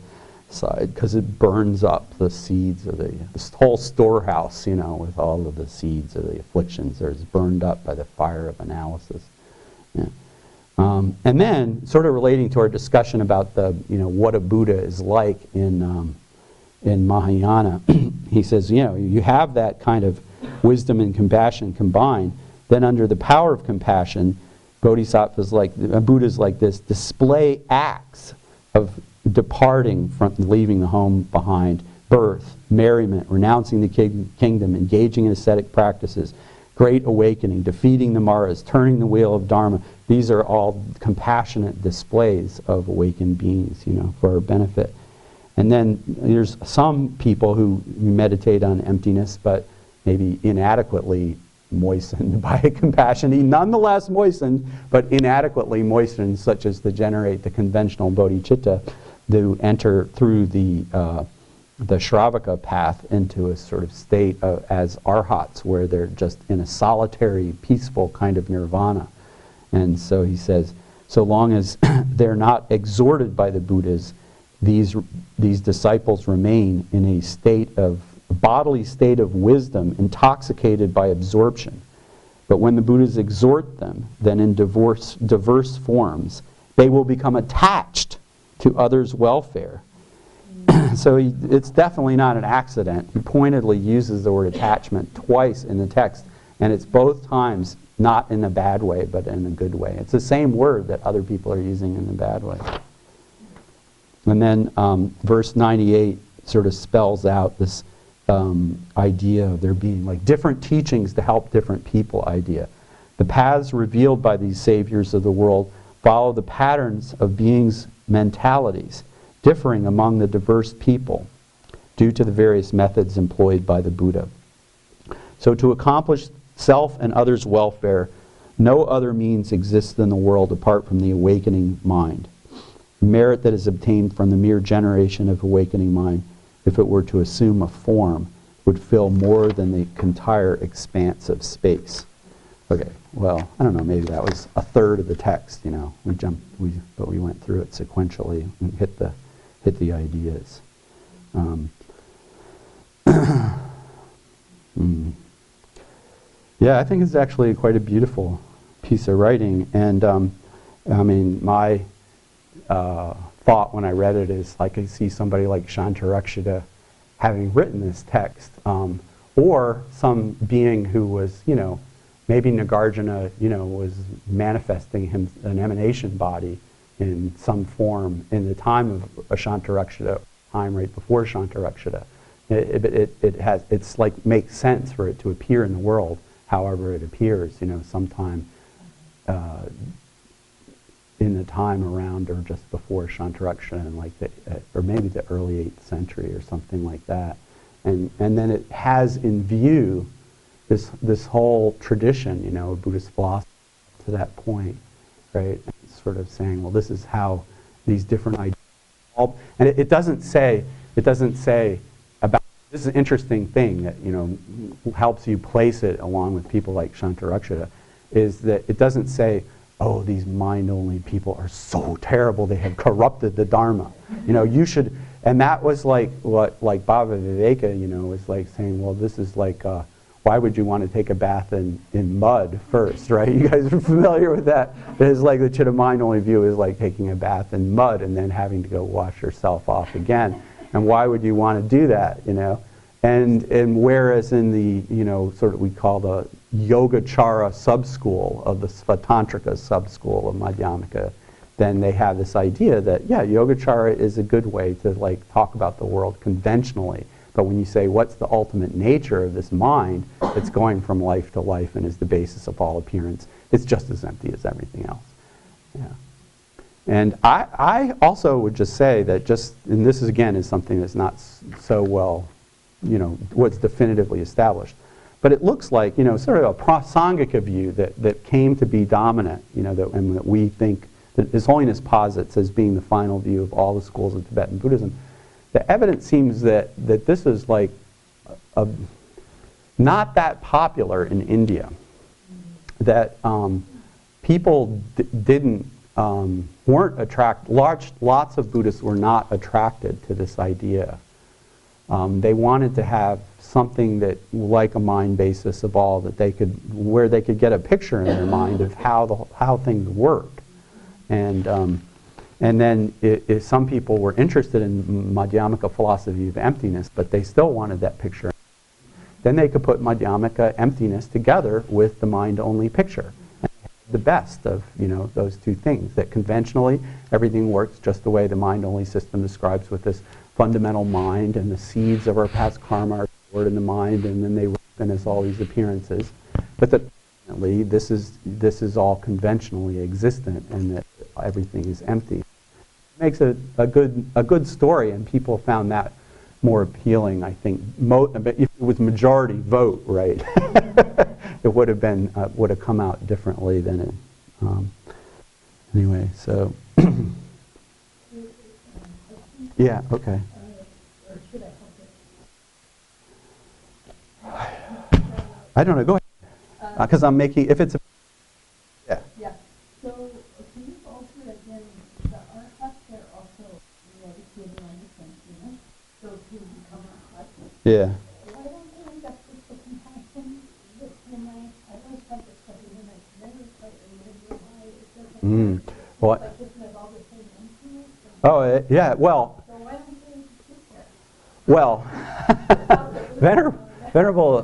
side because it burns up the seeds of this whole storehouse, with all of the seeds of the afflictions. It's burned up by the fire of analysis. Yeah. And then, sort of relating to our discussion about what a Buddha is like in Mahayana, he says, you have that kind of wisdom and compassion combined. Then, under the power of compassion, Bodhisattvas Buddhas like this display acts of departing from leaving the home behind, birth, merriment, renouncing the kingdom, engaging in ascetic practices, great awakening, defeating the maras, turning the wheel of Dharma. These are all compassionate displays of awakened beings, for our benefit. And then there's some people who meditate on emptiness, but maybe inadequately moistened by compassion. He nonetheless moistened, but inadequately moistened, such as to generate the conventional bodhicitta. enter through the Shravaka path into a sort of state as arhats, where they're just in a solitary, peaceful kind of nirvana. And so he says, so long as they're not exhorted by the Buddhas, these disciples remain in a bodily state of wisdom, intoxicated by absorption. But when the Buddhas exhort them, then in diverse forms, they will become attached to others' welfare. So it's definitely not an accident. He pointedly uses the word attachment twice in the text, and it's both times not in a bad way, but in a good way. It's the same word that other people are using in a bad way. And then verse 98 sort of spells out this idea of there being like different teachings to help different people idea. The paths revealed by these saviors of the world follow the patterns of beings' mentalities, differing among the diverse people due to the various methods employed by the Buddha. So to accomplish self and others' welfare, no other means exists in the world apart from the awakening mind. Merit that is obtained from the mere generation of awakening mind, if it were to assume a form, would fill more than the entire expanse of space. Okay, well, I don't know, maybe that was a third of the text, you know. But we went through it sequentially and hit the ideas. Yeah, I think it's actually quite a beautiful piece of writing, and I mean, my thought when I read it is like I see somebody like Shantarakshita having written this text, or some being who was, you know, maybe Nagarjuna, you know, was manifesting an emanation body in some form in the time of Shantarakshita, time right before Shantarakshita. It's like makes sense for it to appear in the world, however it appears, you know, sometime in the time around or just before Shantarakshita, and like or maybe the early 8th century or something like that, and then it has in view this whole tradition, you know, of Buddhist philosophy to that point, right? And it's sort of saying, well, this is how these different ideas, and it doesn't say about. This is an interesting thing that, you know, helps you place it along with people like Shantarakshita, is that it doesn't say, oh, these mind-only people are so terrible, they have corrupted the Dharma. You know, you should, and that was like what, like Bhava Viveka, you know, was like saying, well, this is like, why would you want to take a bath in mud first, right? You guys are familiar with that. It's like the Chitta mind-only view is like taking a bath in mud and then having to go wash yourself off again. And why would you want to do that, you know? And whereas in the, you know, sort of we call the Yogacara sub-school of the Svatantrika sub-school of Madhyamaka, then they have this idea that, yeah, Yogacara is a good way to like talk about the world conventionally. But when you say what's the ultimate nature of this mind that's going from life to life and is the basis of all appearance, it's just as empty as everything else. Yeah. And I also would just say that and this is again is something that's not so well, you know, what's definitively established. But it looks like, you know, sort of a prasangika view that came to be dominant, you know, and that we think that His Holiness posits as being the final view of all the schools of Tibetan Buddhism. The evidence seems that this is like not that popular in India. That people weren't attracted. Lots of Buddhists were not attracted to this idea. They wanted to have something that, like a mind basis of all, where they could get a picture in their mind of how things work, and then if some people were interested in Madhyamaka philosophy of emptiness, but they still wanted that picture. Then they could put Madhyamaka emptiness together with the mind-only picture. And the best of, you know, those two things. That conventionally everything works just the way the mind-only system describes, with this fundamental mind, and the seeds of our past karma are stored in the mind, and then they ripen as all these appearances. But that this is all conventionally existent, and that everything is empty. It makes a good story, and people found that more appealing, I think. If it was majority vote, right, it would have come out differently than it. Anyway, so. Yeah, okay.
Or should I help it?
I don't know, go ahead. Because I'm making, if it's a, yeah.
Yeah. So can you go over again the arhat there also meditating on the emptiness, those who become arhat?
Yeah.
Why don't they end up with the compassion that when I always have this study when I never quite remember why it doesn't work.
Well,
Like isn't it all the same emptiness?
oh, yeah, well,
So why don't they get there?
well,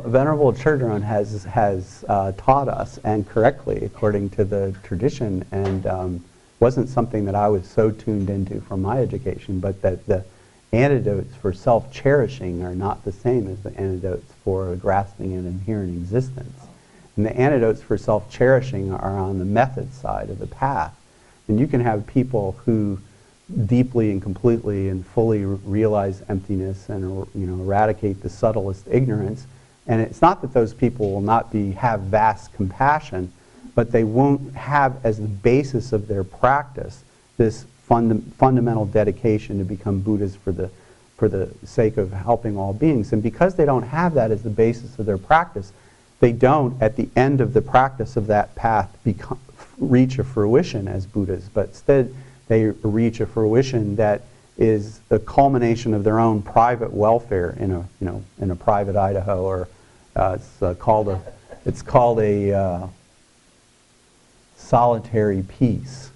Venerable Chodron has taught us, and correctly, according to the tradition, and wasn't something that I was so tuned into from my education, but that the antidotes for self-cherishing are not the same as the antidotes for grasping an inherent existence. And the antidotes for self-cherishing are on the method side of the path. And you can have people who deeply and completely and fully realize emptiness and eradicate the subtlest ignorance. And it's not that those people will not have vast compassion, but they won't have as the basis of their practice this fundamental dedication to become Buddhas for the sake of helping all beings. And because they don't have that as the basis of their practice, they don't, at the end of the practice of that path, reach a fruition as Buddhas, but instead they reach a fruition that is the culmination of their own private welfare in a private Idaho, or it's called a solitary peace,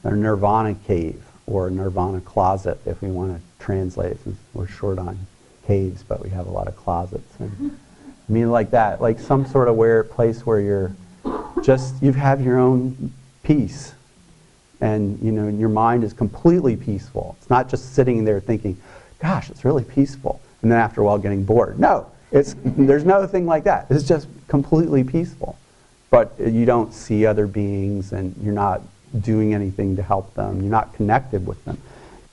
a Nirvana cave, or a Nirvana closet, if we want to translate, since we're short on caves, but we have a lot of closets. And I mean, like that, like some sort of place where you have your own peace. And your mind is completely peaceful. It's not just sitting there thinking, gosh, it's really peaceful, and then after a while getting bored. No, there's no thing like that. It's just completely peaceful. But you don't see other beings, and you're not doing anything to help them. You're not connected with them.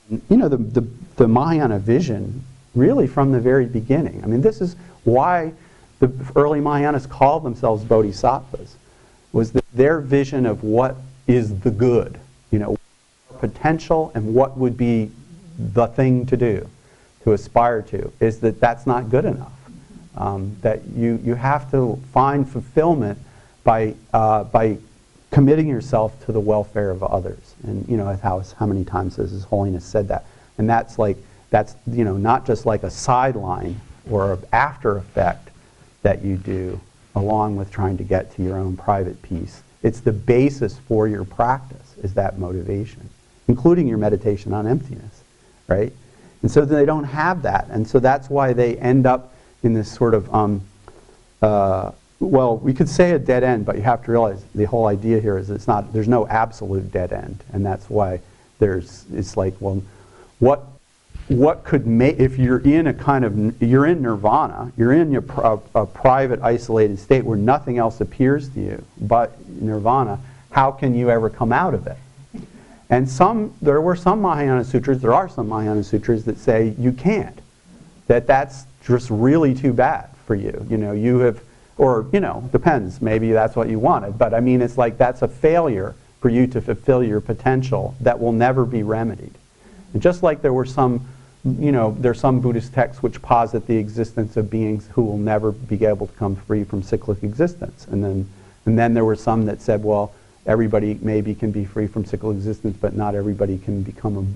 The Mahayana vision, really from the very beginning, I mean, this is why the early Mahayanas called themselves Bodhisattvas, was that their vision of what is the good, potential and what would be the thing to do, to aspire to, is that that's not good enough. That you have to find fulfillment by committing yourself to the welfare of others. And how many times has His Holiness said that? And that's not just like a sideline or an after effect that you do along with trying to get to your own private peace. It's the basis for your practice, is that motivation, including your meditation on emptiness, right? And so they don't have that, and so that's why they end up in this sort of, well, we could say a dead end, but you have to realize the whole idea here is there's no absolute dead end, and that's why it's like, well, what could make, if you're in you're in Nirvana, you're in a private, isolated state where nothing else appears to you but Nirvana, how can you ever come out of it? And there are some Mahayana sutras that say you can't, that's just really too bad for you. Depends, maybe that's what you wanted, but I mean, it's like that's a failure for you to fulfill your potential that will never be remedied. And just like there's some Buddhist texts which posit the existence of beings who will never be able to come free from cyclic existence. And then there were some that said, well, everybody maybe can be free from cyclic existence, but not everybody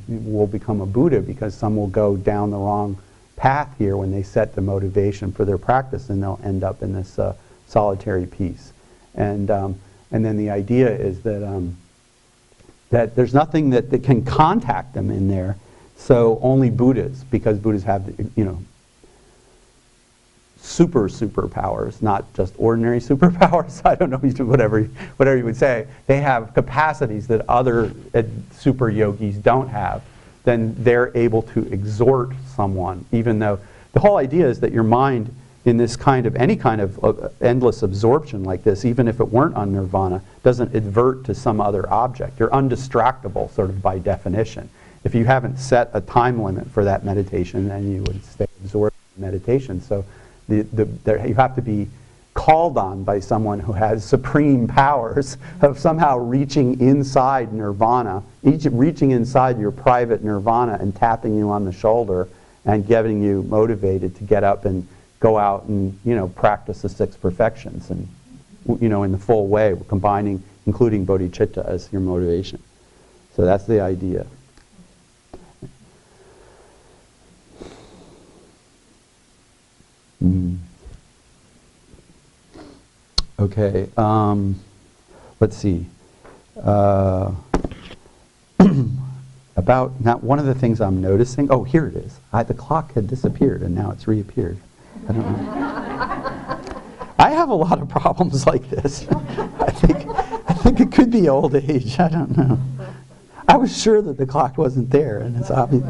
will become a Buddha, because some will go down the wrong path here when they set the motivation for their practice, and they'll end up in this solitary peace. And then the idea is that there's nothing that can contact them in there. So only Buddhas, because Buddhas have superpowers, not just ordinary superpowers. I don't know, whatever you would say. They have capacities that other super yogis don't have. Then they're able to exhort someone, even though the whole idea is that your mind, in this any kind of endless absorption like this, even if it weren't on Nirvana, doesn't advert to some other object. You're undistractable, sort of by definition. If you haven't set a time limit for that meditation, then you would stay absorbed in meditation. So you have to be called on by someone who has supreme powers of somehow reaching inside nirvana, reaching inside your private nirvana and tapping you on the shoulder and getting you motivated to get up and go out and, practice the 6 perfections and, in the full way, combining, including bodhicitta as your motivation. So that's the idea. Okay, let's see. About now, one of the things I'm noticing. Oh, here it is. The clock had disappeared, and now it's reappeared. I don't know. I have a lot of problems like this. I think it could be old age. I don't know. I was sure that the clock wasn't there, and it's obvious.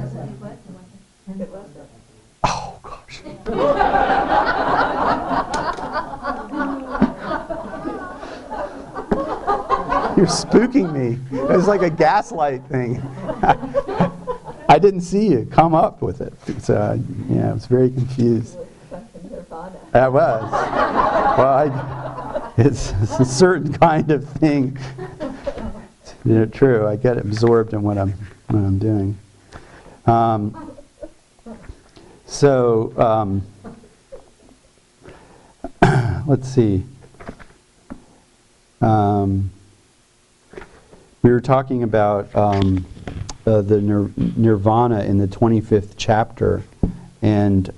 Oh gosh. You're spooking me. It was like a gaslight thing. I didn't see you come up with it. So, I was very confused. I was. Well, it's a certain kind of thing. True. I get absorbed in what I'm doing. Let's see. We were talking about the Nirvana in the 25th chapter, and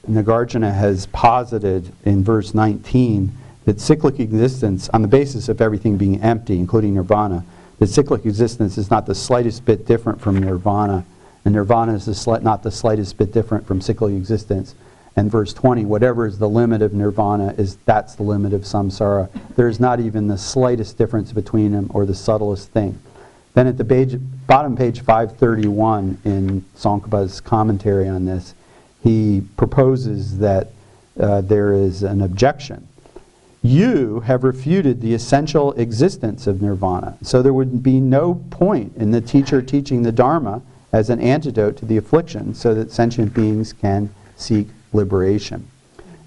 Nagarjuna has posited in verse 19 that cyclic existence, on the basis of everything being empty, including nirvana, that cyclic existence is not the slightest bit different from nirvana, and nirvana is not the slightest bit different from cyclic existence. And verse 20, whatever is the limit of nirvana, that's the limit of samsara. There is not even the slightest difference between them or the subtlest thing. Then at the bottom page 531 in Tsongkhapa's commentary on this, he proposes that there is an objection. You have refuted the essential existence of nirvana, so there would be no point in the teacher teaching the Dharma as an antidote to the affliction so that sentient beings can seek liberation.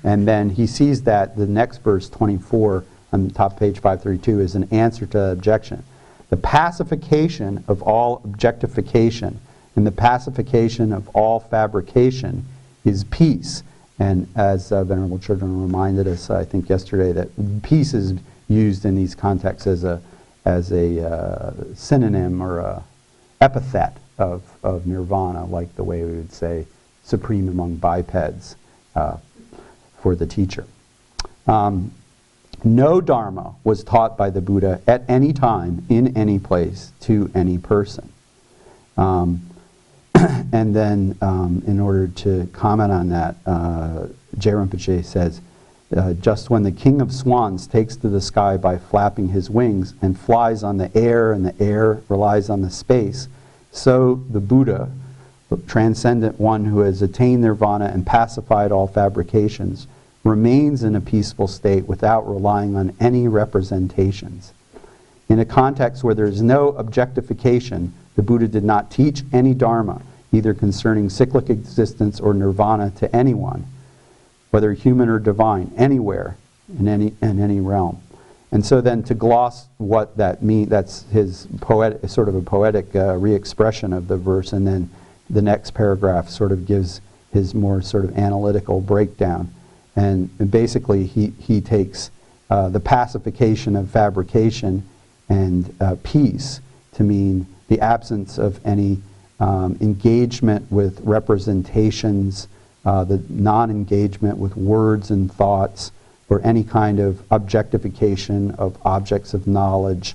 And then he sees that the next verse, 24, on the top page 532, is an answer to the objection. The pacification of all objectification and the pacification of all fabrication is peace. And as Venerable Children reminded us, I think yesterday, that peace is used in these contexts as a synonym or a epithet of nirvana, like the way we would say supreme among bipeds for the teacher. No Dharma was taught by the Buddha at any time, in any place, to any person. And then, in order to comment on that, Je Rinpoche says, just when the king of swans takes to the sky by flapping his wings and flies on the air and the air relies on the space, so the Buddha, the transcendent one who has attained nirvana and pacified all fabrications, remains in a peaceful state without relying on any representations. In a context where there is no objectification, the Buddha did not teach any Dharma, either concerning cyclic existence or nirvana, to anyone, whether human or divine, anywhere, in any realm. And so then to gloss what that means, that's his sort of a poetic re-expression of the verse, and then the next paragraph sort of gives his more sort of analytical breakdown. And basically he takes the pacification of fabrication and peace to mean the absence of any engagement with representations, the non-engagement with words and thoughts, or any kind of objectification of objects of knowledge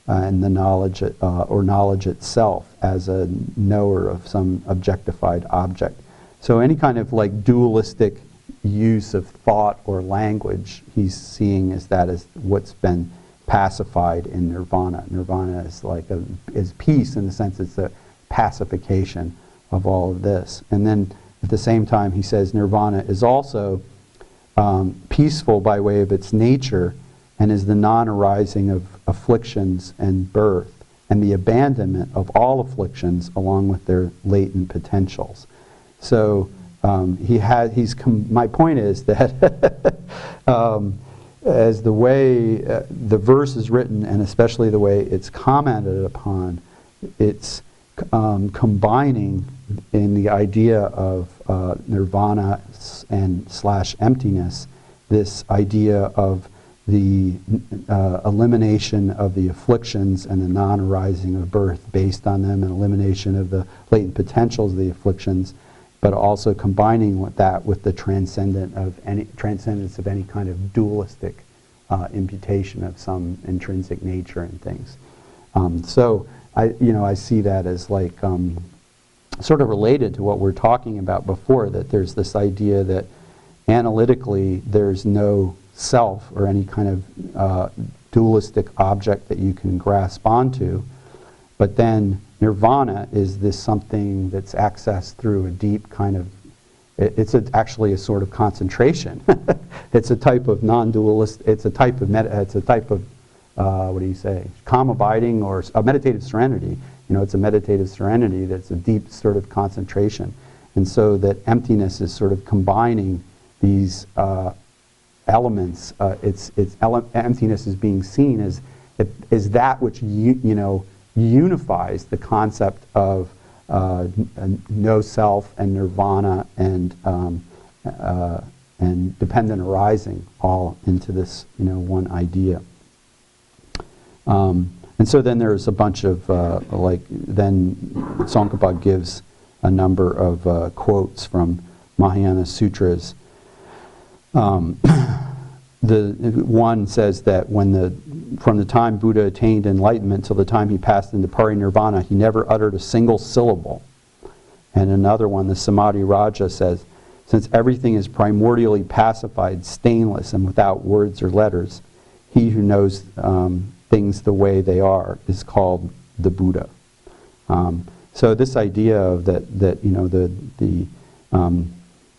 and the knowledge or knowledge itself as a knower of some objectified object. So any kind of like dualistic use of thought or language, he's seeing as that as what's been pacified in nirvana. Nirvana is is peace, in the sense it's the pacification of all of this. And then at the same time he says nirvana is also peaceful by way of its nature, and is the non-arising of afflictions and birth, and the abandonment of all afflictions along with their latent potentials. So my point is that as the way the verse is written, and especially the way it's commented upon, it's combining in the idea of nirvana and / emptiness, this idea of the elimination of the afflictions and the non-arising of birth based on them, and elimination of the latent potentials of the afflictions, but also combining with that with the transcendence of any kind of dualistic imputation of some intrinsic nature in things. So I see that as like sort of related to what we're talking about before, that there's this idea that analytically there's no self or any kind of dualistic object that you can grasp onto, but then nirvana is this something that's accessed through a deep kind of, actually a sort of concentration. It's a type of non-dualist, it's a type of what do you say, calm abiding, or a meditative serenity. It's a meditative serenity that's a deep sort of concentration. And so that emptiness is sort of combining these elements. Emptiness is being seen as that which unifies the concept of no self and nirvana and dependent arising all into this one idea. And so then there's a bunch of then Tsongkhapa gives a number of quotes from Mahayana sutras. The one says that from the time Buddha attained enlightenment till the time he passed into parinirvana, he never uttered a single syllable. And another one, the Samadhi Raja, says, since everything is primordially pacified, stainless, and without words or letters, he who knows things the way they are is called the Buddha. So this idea of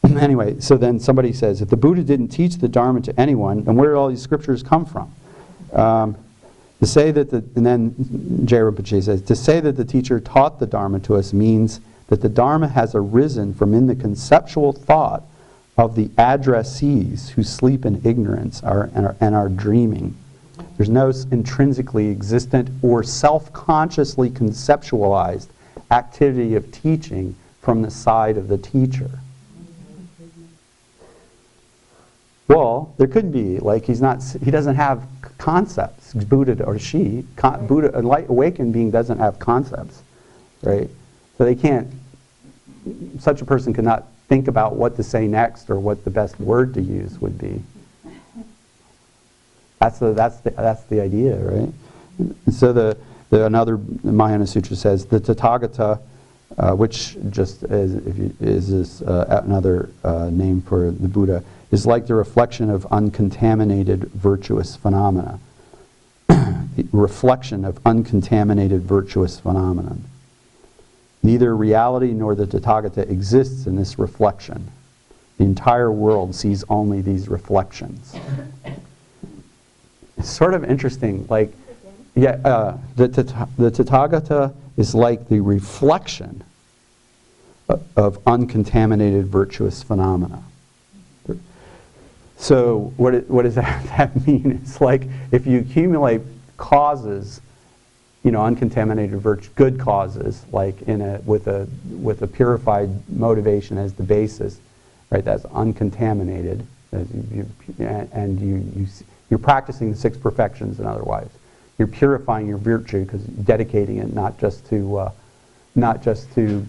anyway, so then somebody says, if the Buddha didn't teach the Dharma to anyone, then where did all these scriptures come from? To say that and then Jai Rinpoche says, to say that the teacher taught the Dharma to us means that the Dharma has arisen from in the conceptual thought of the addressees who sleep in ignorance and are dreaming. There's no intrinsically existent or self-consciously conceptualized activity of teaching from the side of the teacher. Well, there could be, like he doesn't have concepts. Buddha or she, Buddha, a light awakened being doesn't have concepts, right? So they can't, such a person cannot think about what to say next or what the best word to use would be. That's the idea, right? And so another Mahayana Sutra says the Tathagata, which just is another name for the Buddha, is like the reflection of uncontaminated virtuous phenomena. The reflection of uncontaminated virtuous phenomenon. Neither reality nor the Tathagata exists in this reflection. The entire world sees only these reflections. It's sort of interesting, like, the Tathagata is like the reflection of uncontaminated virtuous phenomena. So what does that mean? It's like if you accumulate causes, uncontaminated good causes, like with a purified motivation as the basis, right? That's uncontaminated, and you're practicing the six perfections. In other words, you're purifying your virtue because you're dedicating it not just to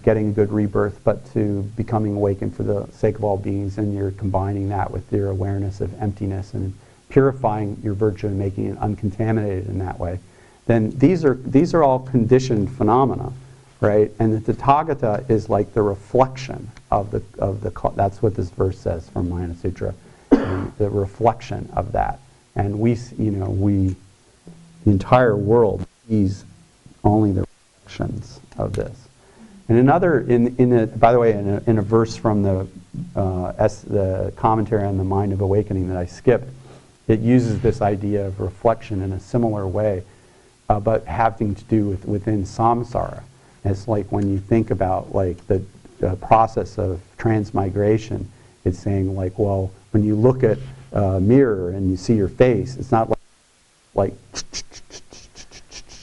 getting a good rebirth, but to becoming awakened for the sake of all beings, and you're combining that with your awareness of emptiness and purifying your virtue and making it uncontaminated in that way. Then these are all conditioned phenomena, right? And the Tathagata is like the reflection of the that's what this verse says from Mahayana Sutra, the reflection of that. And the entire world sees only the reflections of this. And by the way, in a verse from the commentary on the Mind of Awakening that I skipped, it uses this idea of reflection in a similar way, but having to do within samsara. It's like when you think about like the process of transmigration, it's saying like, well, when you look at a mirror and you see your face, it's not like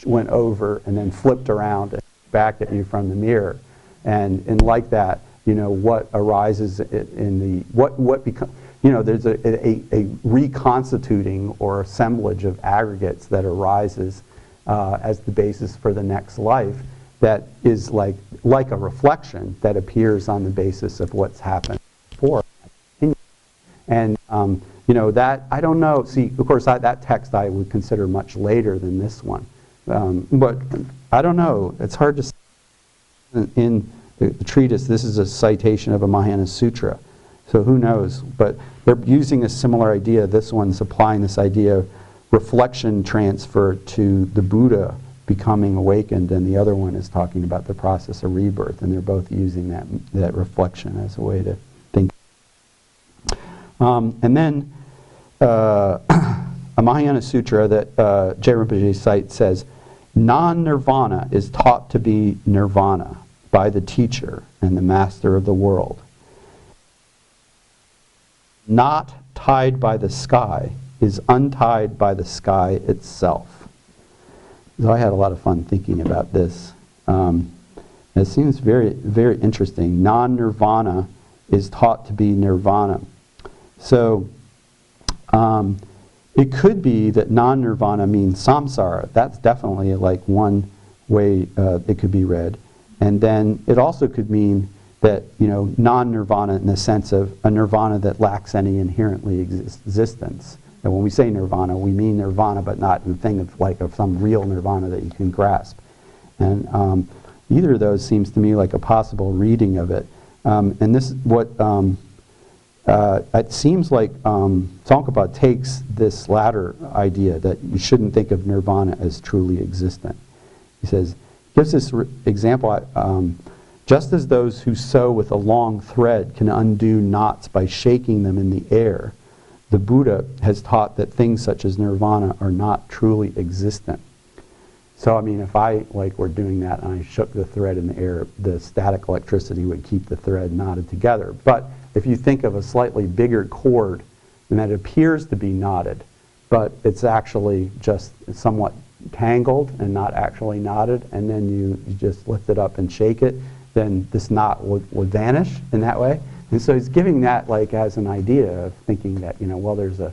went over and then flipped around and back at you from the mirror. And like that, you know, what arises in the, what becomes, you know, there's a reconstituting or assemblage of aggregates that arises as the basis for the next life that is like a reflection that appears on the basis of what's happened before. And, you know, that, I don't know, see, of course, that text I would consider much later than this one. But I don't know, it's hard to say. In the treatise, this is a citation of a Mahayana Sutra. So who knows? But they're using a similar idea. This one's applying this idea of reflection transfer to the Buddha becoming awakened, and the other one is talking about the process of rebirth, and they're both using that reflection as a way to think. And then a Mahayana Sutra that J. Rinpoche cites says, non-nirvana is taught to be nirvana by the teacher and the master of the world. Not tied by the sky is untied by the sky itself. So I had a lot of fun thinking about this. It seems very, very interesting. Non-nirvana is taught to be nirvana. So it could be that non-nirvana means samsara. That's definitely like one way it could be read. And then it also could mean that, you know, non-nirvana in the sense of a nirvana that lacks any inherently existence. And when we say nirvana, we mean nirvana, but not in the thing of like of some real nirvana that you can grasp. And either of those seems to me like a possible reading of it. And this is what it seems like Tsongkhapa takes this latter idea that you shouldn't think of nirvana as truly existent. He says, gives this example, just as those who sew with a long thread can undo knots by shaking them in the air, the Buddha has taught that things such as nirvana are not truly existent. So, I mean, if I were doing that and I shook the thread in the air, the static electricity would keep the thread knotted together. But if you think of a slightly bigger cord, and that appears to be knotted, but it's actually just somewhat tangled and not actually knotted, and then you just lift it up and shake it, then this knot would vanish in that way. And so he's giving that like as an idea of thinking that, you know, well, there's a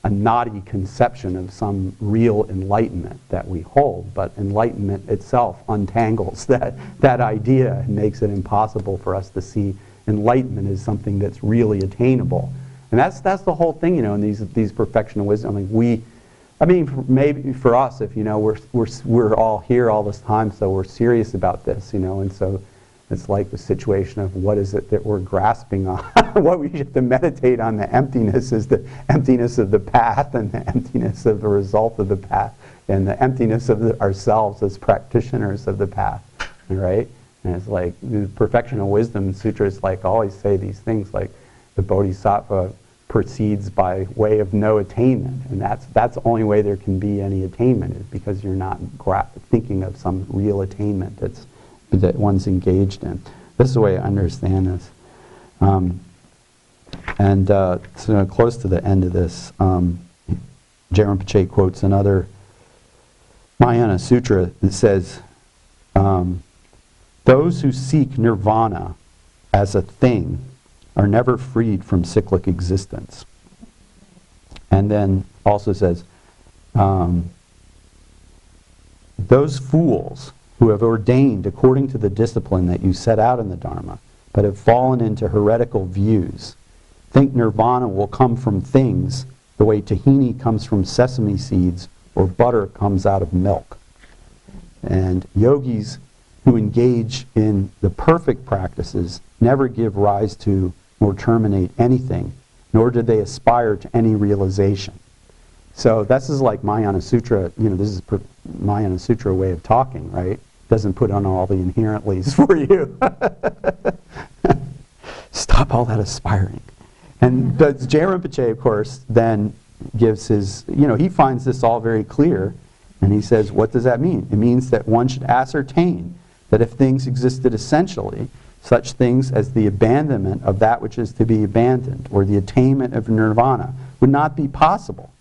knotty conception of some real enlightenment that we hold, but enlightenment itself untangles that idea and makes it impossible for us to see enlightenment as something that's really attainable. And that's the whole thing, you know, in these perfection of wisdom. I mean, maybe for us, if, you know, we're all here all this time, so we're serious about this, you know, and so it's like the situation of what is it that we're grasping on. What we have to meditate on, the emptiness, is the emptiness of the path and the emptiness of the result of the path and the emptiness of ourselves as practitioners of the path, right? And it's like the perfection of wisdom sutras like always say these things like the bodhisattva proceeds by way of no attainment, and that's the only way there can be any attainment, is because you're not thinking of some real attainment that one's engaged in. This is the way I understand this. So close to the end of this, J. Rinpoche quotes another Mahayana Sutra that says, those who seek nirvana as a thing are never freed from cyclic existence. And then also says, those fools who have ordained according to the discipline that you set out in the Dharma, but have fallen into heretical views, think nirvana will come from things the way tahini comes from sesame seeds or butter comes out of milk. And yogis who engage in the perfect practices never give rise to nor terminate anything, nor do they aspire to any realization. So this is like Mahayana Sutra, you know, this is Mahayana Sutra way of talking, right? Doesn't put on all the inherentlies for you. Stop all that aspiring. And but J. Rinpoche, of course, then gives his, you know, he finds this all very clear, and he says, what does that mean? It means that one should ascertain that if things existed essentially, such things as the abandonment of that which is to be abandoned, or the attainment of nirvana, would not be possible.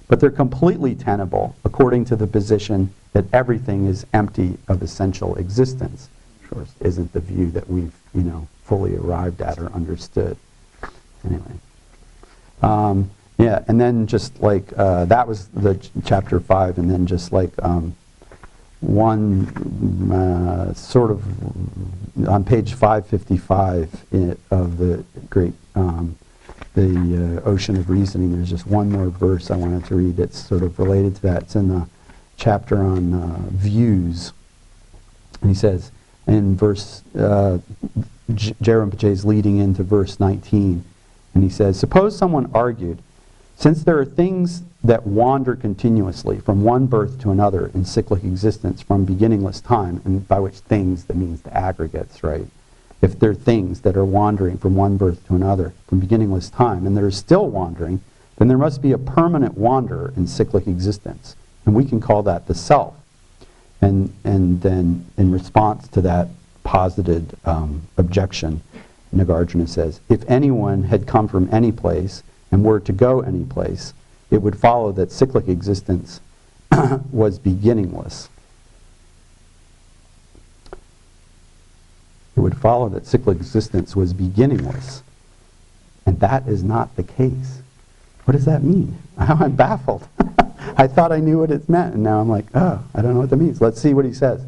But they're completely tenable according to the position that everything is empty of essential existence. Of course, isn't the view that we've, fully arrived at or understood. Anyway. Yeah, and then just like, that was the chapter 5, and then just like one sort of, on page 555 of the great, the Ocean of Reasoning, there's just one more verse I wanted to read that's sort of related to that. It's in the chapter on views. And he says, in verse, Rinpoche is leading into verse 19, and he says, suppose someone argued, since there are things that wander continuously from one birth to another in cyclic existence from beginningless time, and by which things, that means the aggregates, right? If there are things that are wandering from one birth to another from beginningless time, and they're still wandering, then there must be a permanent wanderer in cyclic existence. And we can call that the self. And then in response to that posited objection, Nagarjuna says, if anyone had come from any place and were to go any place, it would follow that cyclic existence was beginningless. It would follow that cyclic existence was beginningless. And that is not the case. What does that mean? I'm baffled. I thought I knew what it meant, and now I'm like, oh, I don't know what that means. Let's see what he says.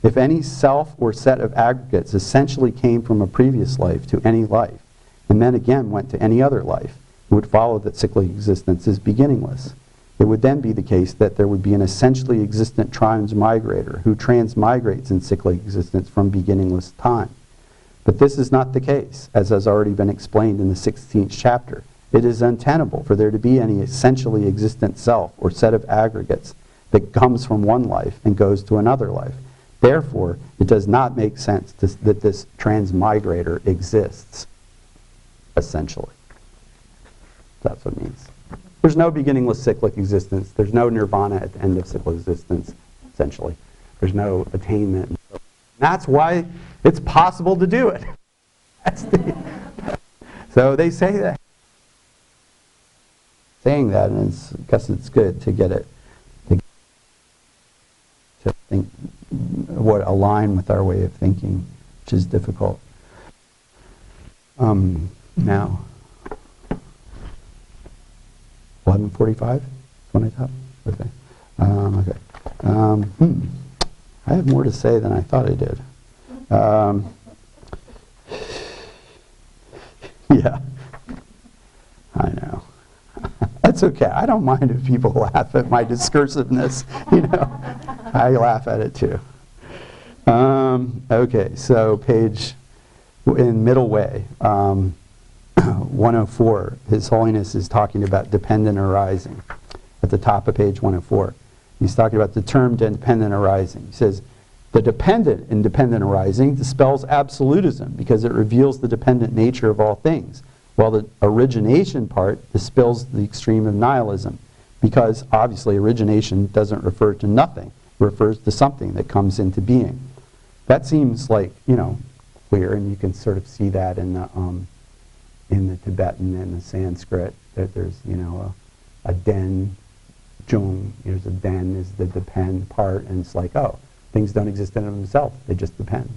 If any self or set of aggregates essentially came from a previous life to any life, and then again went to any other life, it would follow that cyclic existence is beginningless. It would then be the case that there would be an essentially existent transmigrator who transmigrates in cyclic existence from beginningless time. But this is not the case, as has already been explained in the 16th chapter. It is untenable for there to be any essentially existent self or set of aggregates that comes from one life and goes to another life. Therefore, it does not make sense that this transmigrator exists, essentially. That's what it means. There's no beginningless cyclic existence. There's no nirvana at the end of cyclic existence, essentially. There's no attainment. That's why it's possible to do it. So they say that. Saying that, and I guess it's good to get it, to think, what align with our way of thinking, which is difficult. Now, 11:45. When I top. Okay. Okay. I have more to say than I thought I did. Yeah. I know. That's okay. I don't mind if people laugh at my discursiveness. I laugh at it too. Okay, so page in middle way, 104. His Holiness is talking about dependent arising. At the top of page 104, he's talking about the term dependent arising. He says, the dependent in dependent arising dispels absolutism because it reveals the dependent nature of all things, while the origination part dispels the extreme of nihilism, because obviously origination doesn't refer to nothing, it refers to something that comes into being. That seems like, clear, and you can sort of see that in the Tibetan and the Sanskrit, that there's, a den, jung, there's a den is the depend part, and it's like, oh, things don't exist in themselves, they just depend.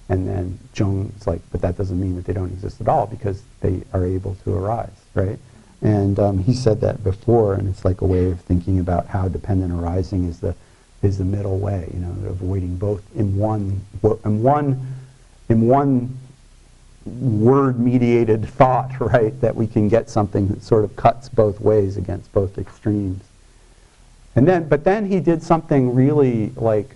And then jung, it's like, but that doesn't mean that they don't exist at all because they are able to arise, right? And he said that before, and it's like a way of thinking about how dependent arising is the middle way, avoiding both in one word-mediated thought, right? That we can get something that sort of cuts both ways against both extremes. But then he did something really like.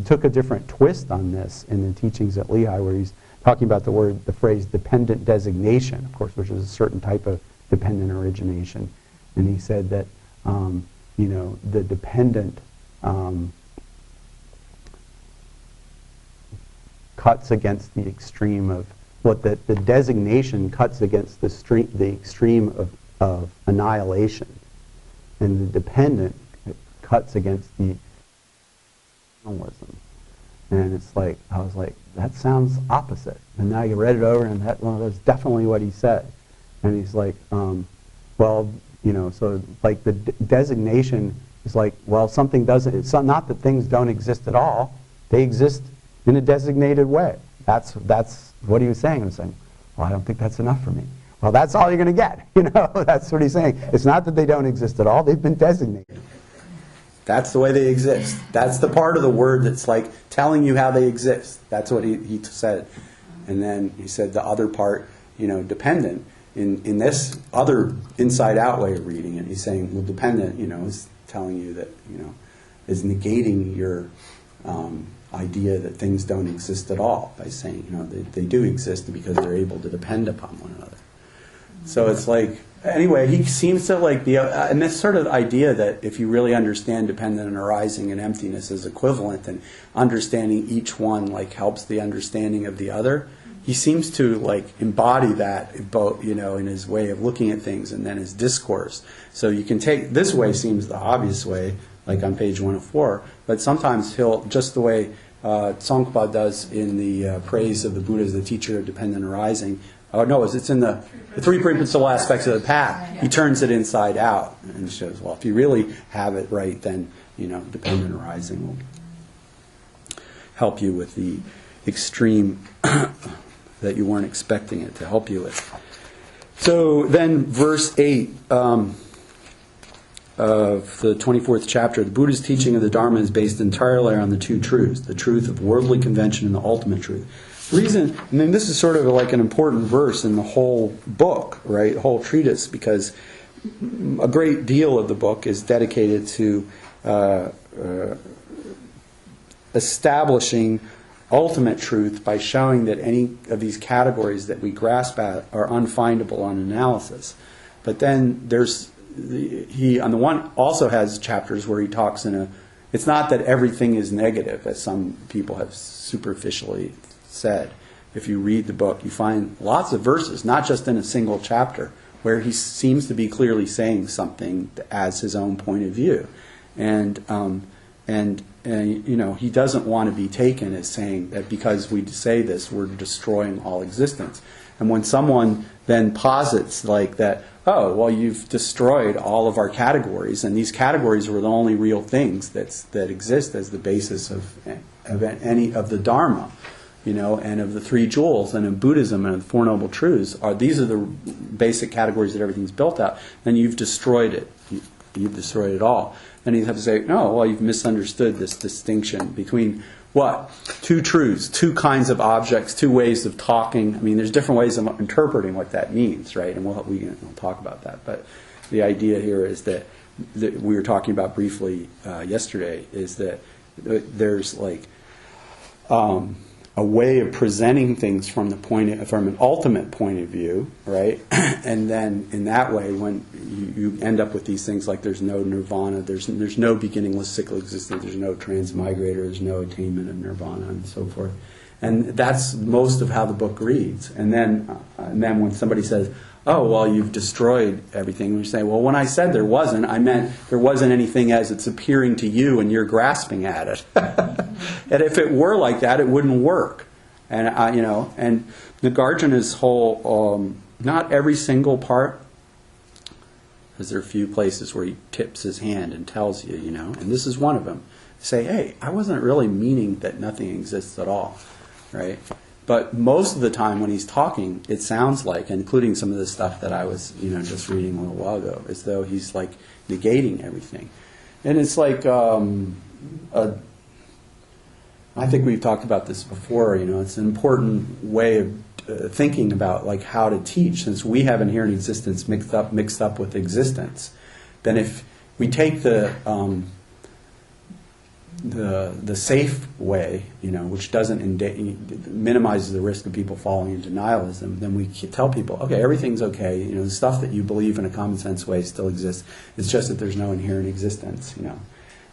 Took a different twist on this in the teachings at Lehigh, where he's talking about the phrase dependent designation, of course, which is a certain type of dependent origination. And he said that, the dependent cuts against the extreme of, the designation cuts against the extreme of annihilation. And the dependent cuts against the. And it's like, I was like, that sounds opposite. And then I read it over, and that's definitely what he said. And he's like, well, you know, so like the designation is like, well, something doesn't, it's not that things don't exist at all. They exist in a designated way. That's what he was saying. I was saying, well, I don't think that's enough for me. Well, that's all you're going to get. You know, that's what he's saying. It's not that they don't exist at all. They've been designated. That's the way they exist. That's the part of the word that's like telling you how they exist. That's what he said. And then he said the other part, you know, dependent. In this other inside-out way of reading it, he's saying, well, dependent, you know, is telling you that, you know, is negating your idea that things don't exist at all by saying, you know, they do exist because they're able to depend upon one another. So it's like, anyway, he seems to like be, and this sort of idea that if you really understand dependent and arising and emptiness as equivalent, and understanding each one like helps the understanding of the other, he seems to like embody that both, you know, in his way of looking at things and then his discourse. So you can take, this way seems the obvious way, like on page 104, but sometimes he'll, just the way Tsongkhapa does in the praise of the Buddha as the teacher of dependent arising. Oh no, it's in the three principal aspects of the path. He turns it inside out and shows, well, if you really have it right, then, you know, dependent arising will help you with the extreme that you weren't expecting it to help you with. So then verse 8 of the 24th chapter, the Buddha's teaching of the Dharma is based entirely on the two truths, the truth of worldly convention and the ultimate truth. The reason, I mean, this is sort of like an important verse in the whole book, right, the whole treatise, because a great deal of the book is dedicated to establishing ultimate truth by showing that any of these categories that we grasp at are unfindable on analysis. But then he on the one also has chapters where he talks it's not that everything is negative, as some people have superficially said. If you read the book, you find lots of verses, not just in a single chapter, where he seems to be clearly saying something as his own point of view. And you know, he doesn't want to be taken as saying that because we say this, we're destroying all existence. And when someone then posits like that, oh, well, you've destroyed all of our categories, and these categories were the only real things that exist as the basis of any of the Dharma, you know, and of the three jewels, and of Buddhism and of the Four Noble Truths, these are the basic categories that everything's built out, then you've destroyed it. You've destroyed it all. Then you have to say, no, well, you've misunderstood this distinction between what? Two truths, two kinds of objects, two ways of talking. I mean, there's different ways of interpreting what that means, right? And we'll talk about that. But the idea here is that we were talking about briefly yesterday, is that there's like a way of presenting things from an ultimate point of view, right? And then in that way, when you end up with these things like there's no nirvana, there's no beginningless cyclic existence, there's no transmigrator, there's no attainment of nirvana, and so forth. And that's most of how the book reads. And then when somebody says, oh, well, you've destroyed everything, we say, well, when I said there wasn't, I meant there wasn't anything as it's appearing to you and you're grasping at it. And if it were like that, it wouldn't work. And you know, and Nagarjuna's whole, not every single part, because there are a few places where he tips his hand and tells you, you know, and this is one of them. Say, hey, I wasn't really meaning that nothing exists at all, right? But most of the time when he's talking, it sounds like, including some of the stuff that I was, you know, just reading a little while ago, as though he's like negating everything. And it's like, I think we've talked about this before, you know, it's an important way of thinking about like how to teach, since we have inherent existence mixed up with existence. Then if we take the safe way, you know, which doesn't minimizes the risk of people falling into nihilism, then we tell people, okay, everything's okay. You know, the stuff that you believe in a common sense way still exists. It's just that there's no inherent existence, you know.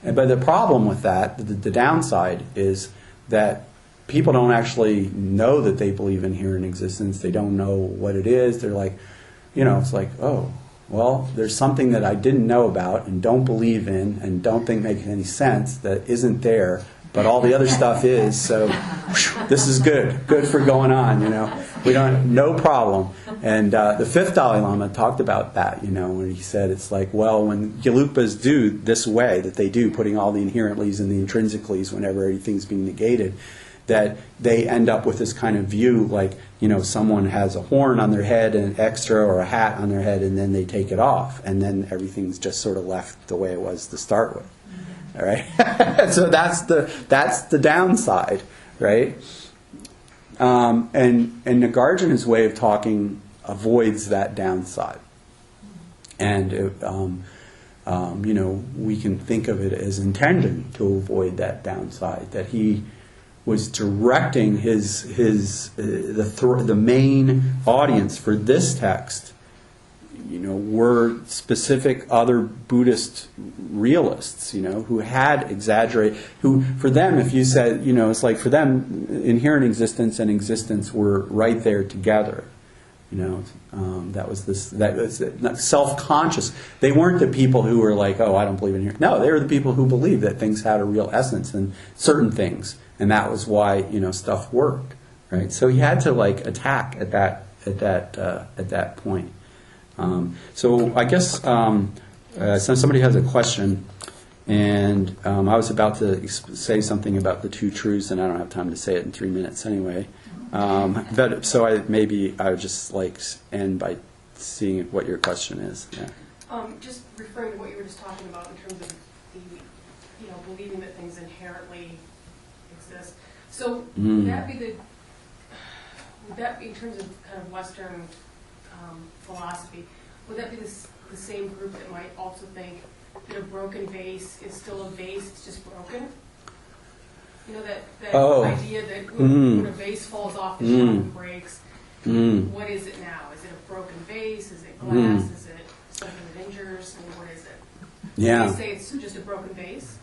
But the problem with that, the downside, is that people don't actually know that they believe in inherent existence. They don't know what it is. They're like, you know, it's like, oh, well, there's something that I didn't know about and don't believe in and don't think makes any sense that isn't there, but all the other stuff is. So this is good for going on. We don't, no problem. And the fifth Dalai Lama talked about that. When he said it's like, well, when Gelupas do this way that they do, putting all the inherentlies and the intrinsicallys whenever everything's being negated, that they end up with this kind of view like, someone has a horn on their head and an extra or a hat on their head, and then they take it off, and then everything's just sort of left the way it was to start with. All right? So that's the downside, right? And Nagarjuna's way of talking avoids that downside. And we can think of it as intending to avoid that downside, that he was directing the main audience for this text, were specific other Buddhist realists, who had exaggerated, who, for them, if you said, it's like for them, inherent existence and existence were right there together. That was self-conscious. They weren't the people who were like, oh, I don't believe in here. No, they were the people who believed that things had a real essence and certain things. And that was why stuff worked, right? So he had to attack at that point. So I guess so somebody has a question, and I was about to say something about the two truths, and I don't have time to say it in 3 minutes anyway. But so I would just end by seeing what your question is. Yeah.
Just referring to what you were just talking about in terms of the believing that things inherently exist. So would that be in terms of kind of Western philosophy, would that be the same group that might also think that a broken vase is still a vase, it's just broken? That idea that when a vase falls off the shelf and breaks, what is it now? Is it a broken vase? Is it glass? Is it something that injures? What is it?
Yeah.
Do they say it's just a broken vase?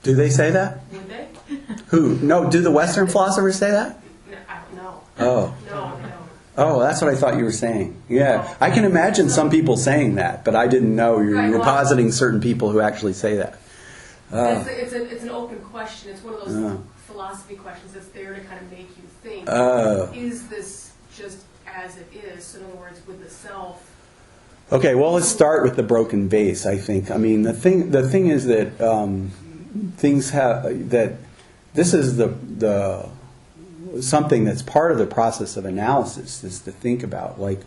Do they say that?
Would they?
Who? No, do the Western philosophers say that?
No, I don't know.
Oh.
No.
Oh, that's what I thought you were saying. Yeah, I can imagine some people saying that, but I didn't know you were positing certain people who actually say that.
It's an open question. It's one of those philosophy questions that's there to kind of make you think, is this just as it is? So in other words, with the self.
Okay, well, let's start with the broken vase, I think. I mean, the thing is that things have, that this is the something that's part of the process of analysis, is to think about, we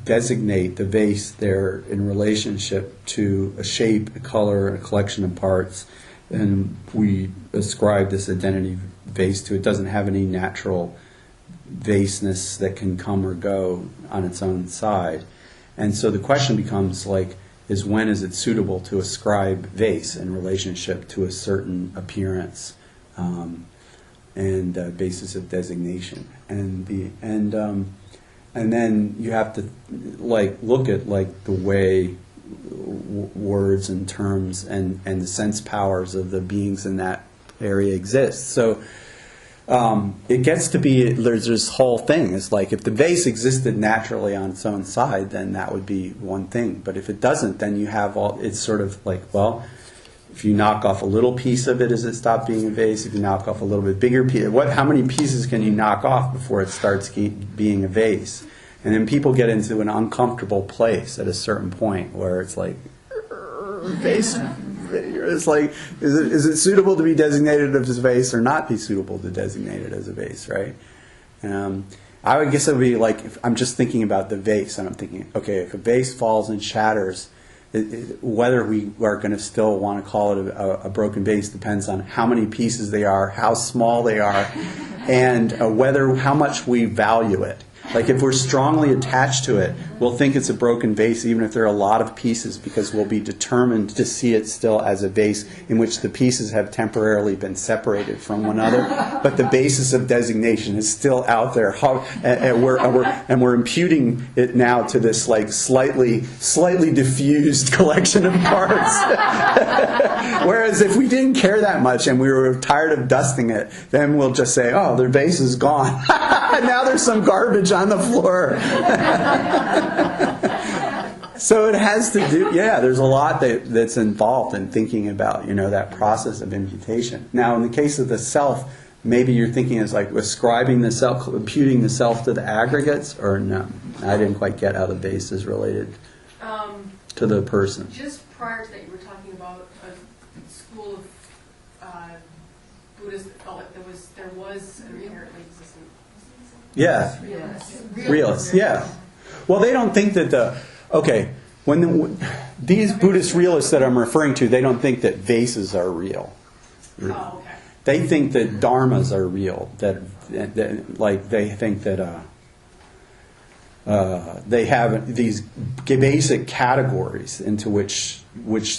designate the vase there in relationship to a shape, a color, a collection of parts, and we ascribe this identity vase to it. It doesn't have any natural vaseness that can come or go on its own side. And so the question becomes is when is it suitable to ascribe vase in relationship to a certain appearance and basis of designation, and then you have to look at the way words and terms and the sense powers of the beings in that area exist. So it gets to be, there's this whole thing. It's if the vase existed naturally on its own side, then that would be one thing. But if it doesn't, then you have it's sort of if you knock off a little piece of it, does it stop being a vase? If you knock off a little bit bigger piece, how many pieces can you knock off before it starts being a vase? And then people get into an uncomfortable place at a certain point where it's vase. It's is it suitable to be designated as a vase or not be suitable to designate it as a vase, right? I would guess it would be if I'm just thinking about the vase, and I'm thinking, okay, if a vase falls and shatters, whether we are going to still want to call it a broken vase depends on how many pieces they are, how small they are, and how much we value it. If we're strongly attached to it, we'll think it's a broken vase even if there are a lot of pieces, because we'll be determined to see it still as a vase in which the pieces have temporarily been separated from one another, but the basis of designation is still out there, and we're imputing it now to this slightly diffused collection of parts. Whereas if we didn't care that much and we were tired of dusting it, then we'll just say, oh, their vase is gone. Now there's some garbage on the floor. So it has to do, there's a lot that's involved in thinking about, that process of imputation. Now, in the case of the self, maybe you're thinking as like ascribing the self, imputing the self to the aggregates, or no? I didn't quite get how the base is related to the person.
Just prior to that, you were talking about a school of Buddhists that felt like there was an inherently existent.
Yeah. Realists, yeah. Well, they don't think that these Buddhist realists that I'm referring to, they don't think that vases are real.
Oh, okay.
They think that dharmas are real. That they think that they have these basic categories into which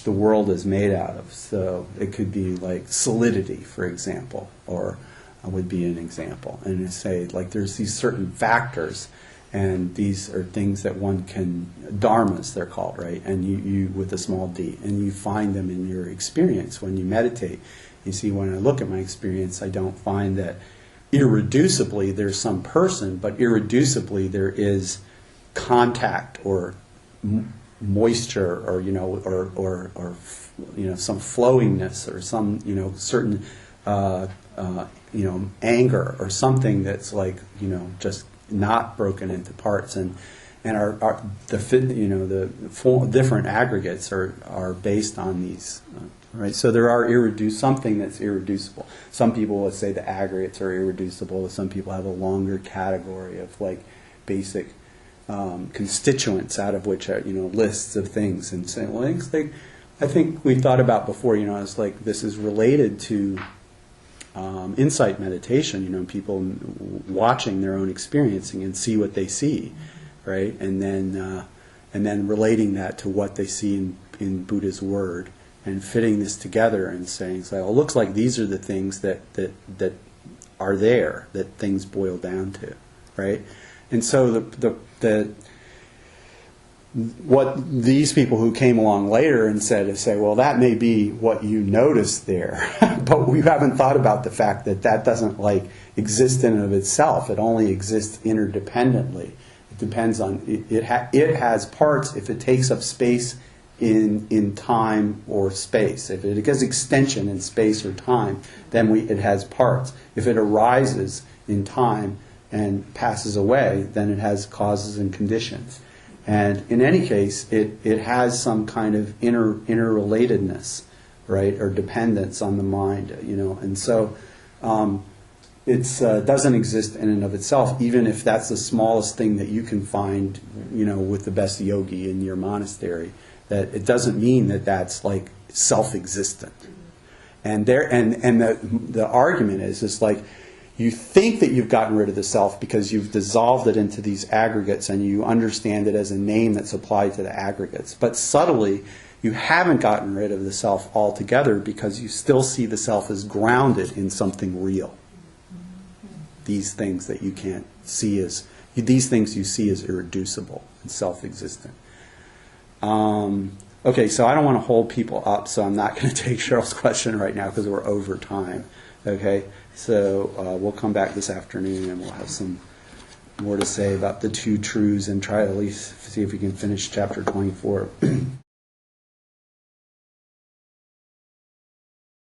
the world is made out of. So it could be like solidity, for example, or would be an example, and to say like there's these certain factors. And these are things that one can, dharmas they're called, right? And you with a small d, and you find them in your experience when you meditate. You see, when I look at my experience, I don't find that irreducibly there's some person, but irreducibly there is contact or moisture, or some flowingness, or some certain anger, or something that's like just not broken into parts, and the different aggregates are based on these, right? So there are something that's irreducible. Some people would say the aggregates are irreducible. Some people have a longer category of like basic constituents out of which are lists of things, and say, well, I think we thought about before. It's like this is related to insight meditation, people watching their own experiencing and see what they see, right? And then relating that to what they see in Buddha's word, and fitting this together and saying, it looks like these are the things that are there, that things boil down to, right? And so what these people who came along later and say, well, that may be what you noticed there, but we haven't thought about the fact that doesn't exist in and of itself. It only exists interdependently. It depends on it has parts if it takes up space in time or space. If it gets extension in space or time, then it has parts. If it arises in time and passes away, then it has causes and conditions. And in any case, it has some kind of interrelatedness, right, or dependence on the mind, and so it doesn't exist in and of itself, even if that's the smallest thing that you can find, with the best yogi in your monastery. That it doesn't mean that that's like self-existent. And the argument is it's like, you think that you've gotten rid of the self because you've dissolved it into these aggregates and you understand it as a name that's applied to the aggregates. But subtly, you haven't gotten rid of the self altogether because you still see the self as grounded in something real. These things that you can't see these things you see as irreducible and self-existent. Okay, so I don't want to hold people up, so I'm not going to take Cheryl's question right now because we're over time. Okay, so we'll come back this afternoon and we'll have some more to say about the two truths and try to at least see if we can finish chapter 24.